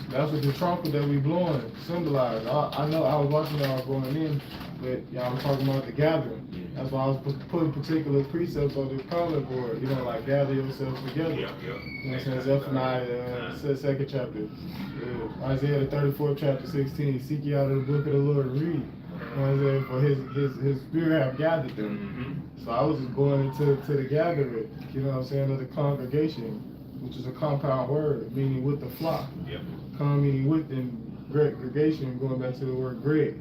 that's what the trumpet that we blowing symbolize. I know I was watching y'all going in, but y'all was talking about the gathering. That's why I was putting particular precepts on the color board. You know, like gather yourselves together. You know what I'm saying? Zephaniah, 2nd chapter. Isaiah the 34th chapter 16. Seek ye out of the book of the Lord and read. You know what I'm saying? For his spirit have gathered them. So I was just going into the gathering. You know what I'm saying? Of the congregation, which is a compound word, meaning with the flock. Come meaning with, and congregation, going back to the word Greg,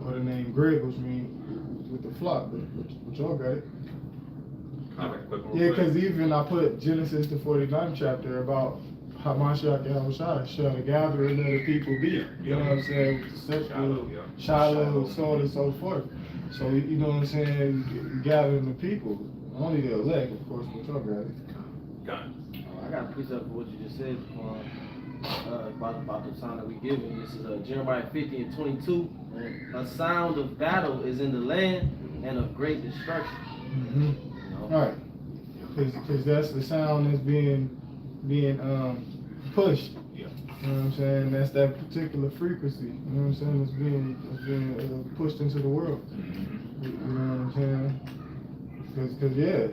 or the name Greg, which means with the flock, but y'all got it. Yeah, because even I put Genesis the 49th chapter about how Mashiach YAHAWASHI shall the gathering of the people be. You know what I'm saying? Shiloh, so on and so forth. So, you know what I'm saying? Gathering the people. Only the elect, of course, but y'all got it.
I got a precept for what you just said.
about the time that we giving. This is Jeremiah 50 and 22. A sound of battle is in the land and of great destruction. You know?
Right. Because that's the sound that's being pushed.
Yeah.
You know what I'm saying? That's that particular frequency. You know what I'm saying? It's being pushed into the world. You know what I'm saying? Because yeah,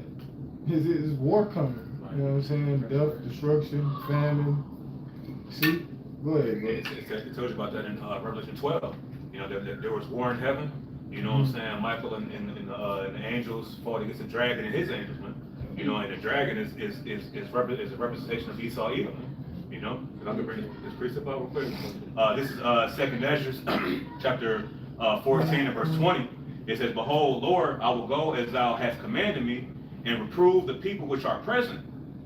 it's war coming. You know what I'm saying? Death, destruction, famine. See? Go ahead, bro.
It tells you about that in Revelation 12. You know, there was war in heaven. You know what I'm saying? Michael and the angels fought against the dragon and his angels, man. You know, and the dragon is a representation of Esau Edom. You know, and I'm gonna bring this precept out real quick. This is 2nd Ezra, chapter 14 and verse 20. It says, "Behold, Lord, I will go as thou hast commanded me, and reprove the people which are present.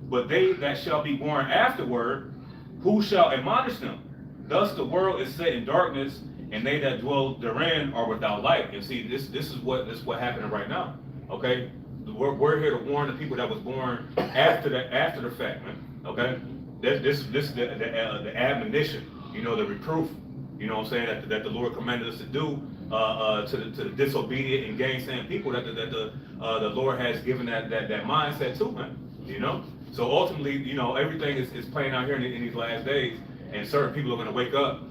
But they that shall be born afterward, who shall admonish them? Thus the world is set in darkness, and they that dwell therein are without light." And see, this is what happening right now. Okay, we're here to warn the people that was born after the fact, man. Okay, this is the admonition, you know, the reproof, you know what I'm saying, that the Lord commanded us to do to the disobedient and gainsaying people that the Lord has given that mindset to, man. You know, so ultimately, you know, everything is playing out here in these last days, and certain people are going to wake up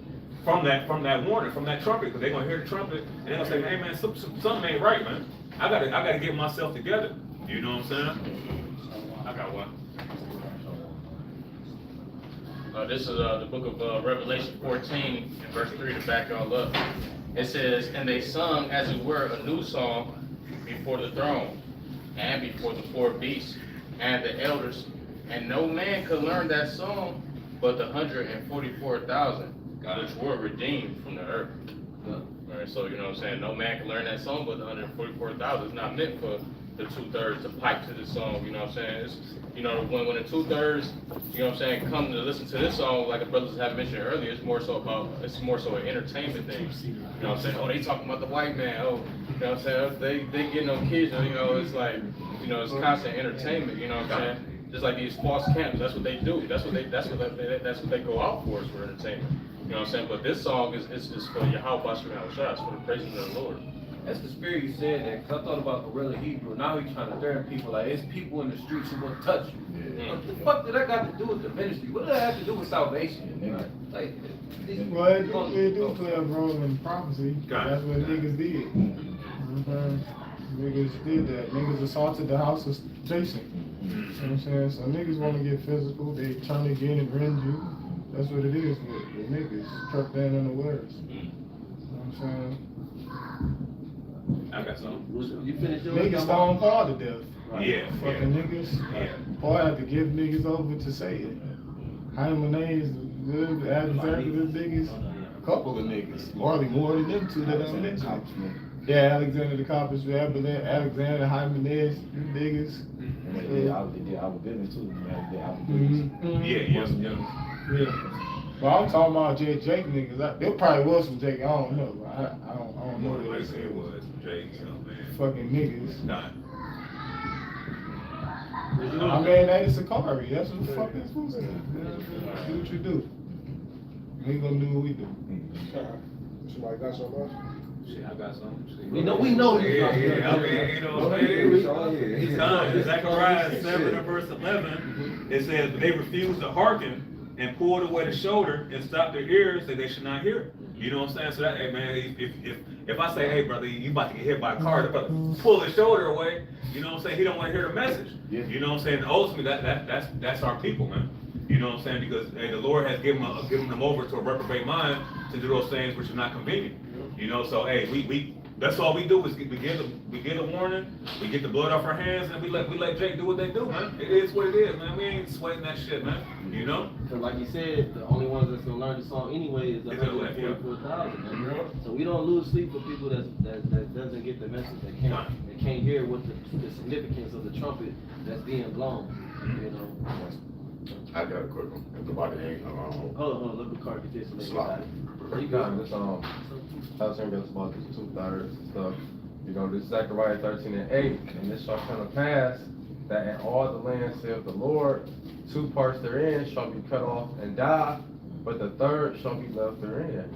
from that warning, from that trumpet, because they're going to hear the trumpet and they're going to say, "Hey man, something ain't right, man. I gotta get myself together." You know what I'm saying? I got one.
This is the book of Revelation 14 and verse 3 to back y'all up. It says, "And they sung as it were a new song before the throne and before the four beasts and the elders, and no man could learn that song but the 144,000 which were redeemed from the earth." Alright, so you know what I'm saying, no man can learn that song but the 144,000. It's not meant for the 2/3 to pipe to the song, you know what I'm saying? It's, you know, when the 2/3, you know what I'm saying, come to listen to this song, like the brothers have mentioned earlier, it's more so an entertainment thing. You know what I'm saying? Oh, they talking about the white man, oh, you know what I'm saying? They getting no kids, you know, it's like, you know, it's constant entertainment, you know what I'm saying? Just like these false camps, that's what they do. That's what they go out for, is for entertainment. You know what I'm saying? But this song is for YAHAWASHI, it's for the praises of the Lord.
That's the spirit you said that, because I thought about Gorilla Hebrew. Now he's trying to threaten people like, it's people in the streets who will touch you.
Yeah.
What the fuck did that got to do with the ministry? What did that have to do with salvation? Like,
Well, it do play a role in prophecy. That's what niggas did. Niggas did that. Niggas assaulted the house of Jason. You know what I'm saying? So niggas want to get physical. They trying to get and rend you. That's what it is with niggas. Truck down unawares. You know what I'm saying?
I got some.
You finished your
Niggas stone Paul to death.
Yeah.
Fucking niggas.
Yeah.
Paul had to give niggas over to Satan. Hymenaeus, Alexander the biggest. A couple of niggas. Hardly more than them two that I mentioned. Yeah, Alexander the Compass, Alexander, Hymenaeus, them niggas. Yeah. But I'm talking about Jake niggas. There probably was some Jake. I don't know. I don't know.
Like I said, it was Jake, you know, man.
Fucking niggas.
Nah.
I mean, that is Sakari. That's what the fuck that's supposed to do. Do what you do. We ain't gonna do what we do.
Somebody got something else?
Shit, I got something.
We know you got
Yeah, I mean, you know what I'm saying? It's time. Zechariah 7 and verse 11, it says, "But they refused to hearken and pulled away the shoulder and stopped their ears that they should not hear." You know what I'm saying? So that, hey man, if I say, "Hey brother, you about to get hit by a car," the brother pull his shoulder away, you know what I'm saying? He don't want to hear the message. You know what I'm saying? And ultimately, that's our people, man. You know what I'm saying? Because hey, the Lord has given them over to a reprobate mind to do those things which are not convenient. You know, so hey, we that's all we do is we give the warning, we get the blood off our hands, and we let Jake do what they do, man. It is what it is, man. We ain't sweating that shit, man. You know?
Because like you said, the only ones that's gonna learn the song anyway is the 144,000. So we don't lose sleep for people that doesn't get the message. They can't hear what the significance of the trumpet that's being blown. You know.
I got a quick one. If nobody ain't,
Hold on, let me card get this. You
Slop.
got this I was saying about the 2/3 and stuff. You know, this Zechariah 13 and 8, and this shall come to pass that in all the land, saith the Lord, 2 parts therein shall be cut off and die, but the third shall be left therein.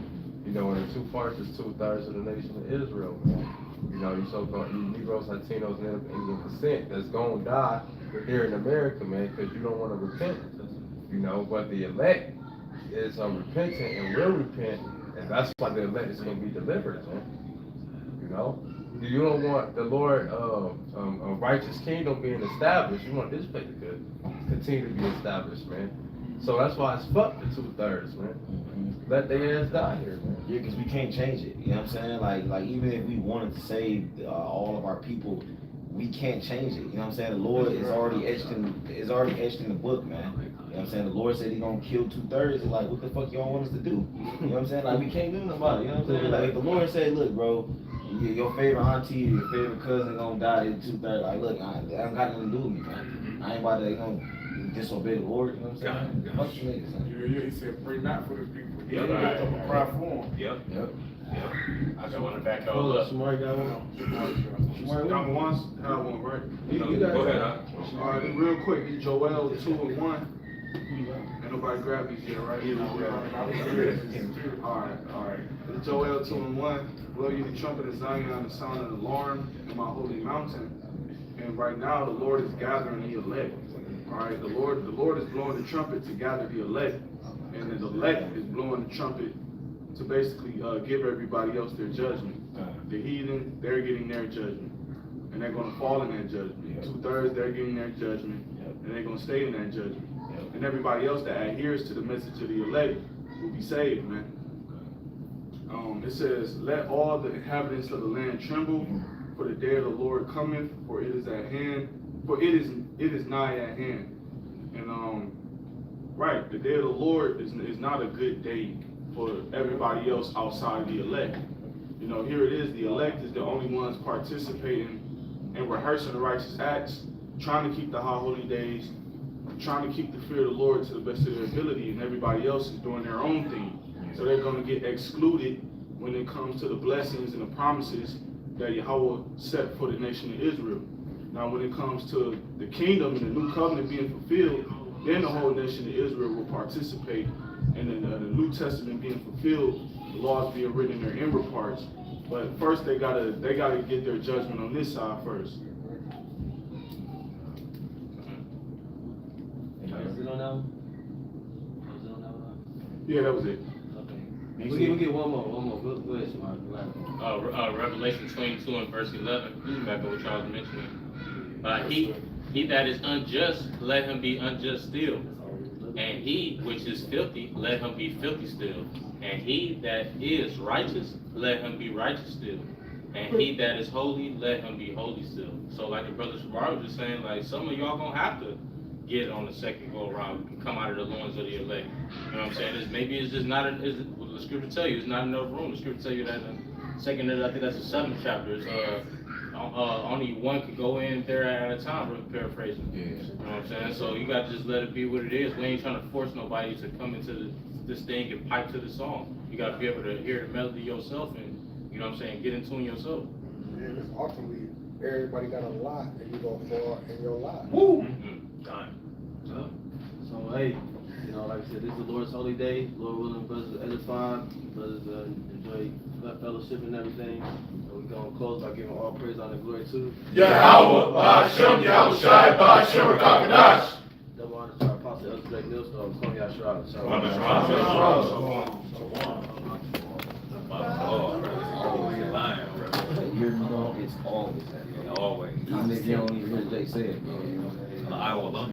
You know, and the two parts is 2/3 of the nation of Israel, man. You know, you so-called Negroes, Latinos, and Indian descent that's gonna die here in America, man, because you don't want to repent. You know, but the elect is repentant and will repent, and that's why the elect is gonna be delivered, man. You know, you don't want the Lord a righteous kingdom being established. You want this place to continue to be established, man. So that's why it's fuck the 2/3, man. Let their ass die here, man.
Yeah, because we can't change it. You know what I'm saying? Like even if we wanted to save all of our people, we can't change it. You know what I'm saying? The Lord is already etched in the book, man. You know what I'm saying? The Lord said He's gonna kill 2/3. Like, what the fuck y'all want us to do? You know what I'm saying? Like, we can't do nothing about it. You know what I'm saying? Like, if the Lord said, look, bro, your favorite auntie, your favorite cousin gonna die in 2/3. Like, look, I ain't got nothing to do with me, man. I ain't about to disobey the Lord. You know what I'm saying? Fuck you niggas, man.
Yeah, he said, pray not for the people.
Yep.
Cry for them.
Yep.
Yep.
I just want to back y'all
Hold up,
up.
Shamari got one.
Got one, have one, right?
You got
Go
it.
ahead,
All right, real quick, Joel 2:1. Ain't nobody grab these yet, right? All right. Joel 2:1. Blow you the trumpet of Zion, the sound of the alarm in my holy mountain. And right now, the Lord is gathering the elect. All right, the Lord is blowing the trumpet to gather the elect, and then the elect is blowing the trumpet to basically give everybody else their judgment. The heathen, they're getting their judgment, and they're going to fall in that judgment. 2/3, they're getting their judgment, and they're going to stay in that judgment. And everybody else that adheres to the message of the elect will be saved, man. It says, let all the inhabitants of the land tremble, for the day of the Lord cometh, for it is at hand, for it is nigh at hand. And right, the day of the Lord is not a good day for everybody else outside the elect. You know, here it is, the elect is the only ones participating and rehearsing the righteous acts, trying to keep the high holy days, trying to keep the fear of the Lord to the best of their ability, and everybody else is doing their own thing. So they're going to get excluded when it comes to the blessings and the promises that Yahweh set for the nation of Israel. Now, when it comes to the kingdom and the new covenant being fulfilled, then the whole nation of Israel will participate, and then the New Testament being fulfilled, the laws being written in their inward parts. But first, they gotta get their judgment on this side first.
Is it on that one?
Yeah, that was it.
Okay. We'll get one more. Go ahead, Shamari.
Revelation 22 and verse 11. Back on what y'all was mentioning. He that is unjust, let him be unjust still. And he which is filthy, let him be filthy still. And he that is righteous, let him be righteous still. And he that is holy, let him be holy still. So like the brother Shamar was just saying, like some of y'all gonna have to get on the second go around and come out of the loins of the elect. You know what I'm saying? It's just not, what the scripture tell you, it's not enough room. The scripture tell you that in second, I think that's the 7th chapter. It's, only one could go in there at a time, paraphrasing.
Yeah.
You know what I'm saying? So you got to just let it be what it is. We ain't trying to force nobody to come into this thing and pipe to the song. You got to be able to hear the melody yourself and, you know what I'm saying, get in tune yourself.
And it's ultimately, everybody got a lot, and you go fall in your lot.
Woo! So, hey, you know, like I said, this is the Lord's holy day. Lord willing, brothers are edified, brothers enjoy fellowship and everything. So we're going to close by giving all praise, honor, and glory to
Yahawah, BAHASHAM, YAHAWASHI, BAHASHAM, HAQADASH.
double honor to our apostle, Elder Greg Millstone, Kwame Yashua.
Here you go, it's always that.
Always.
Even if you don't even hear Jake say it, bro.
YAHWAH.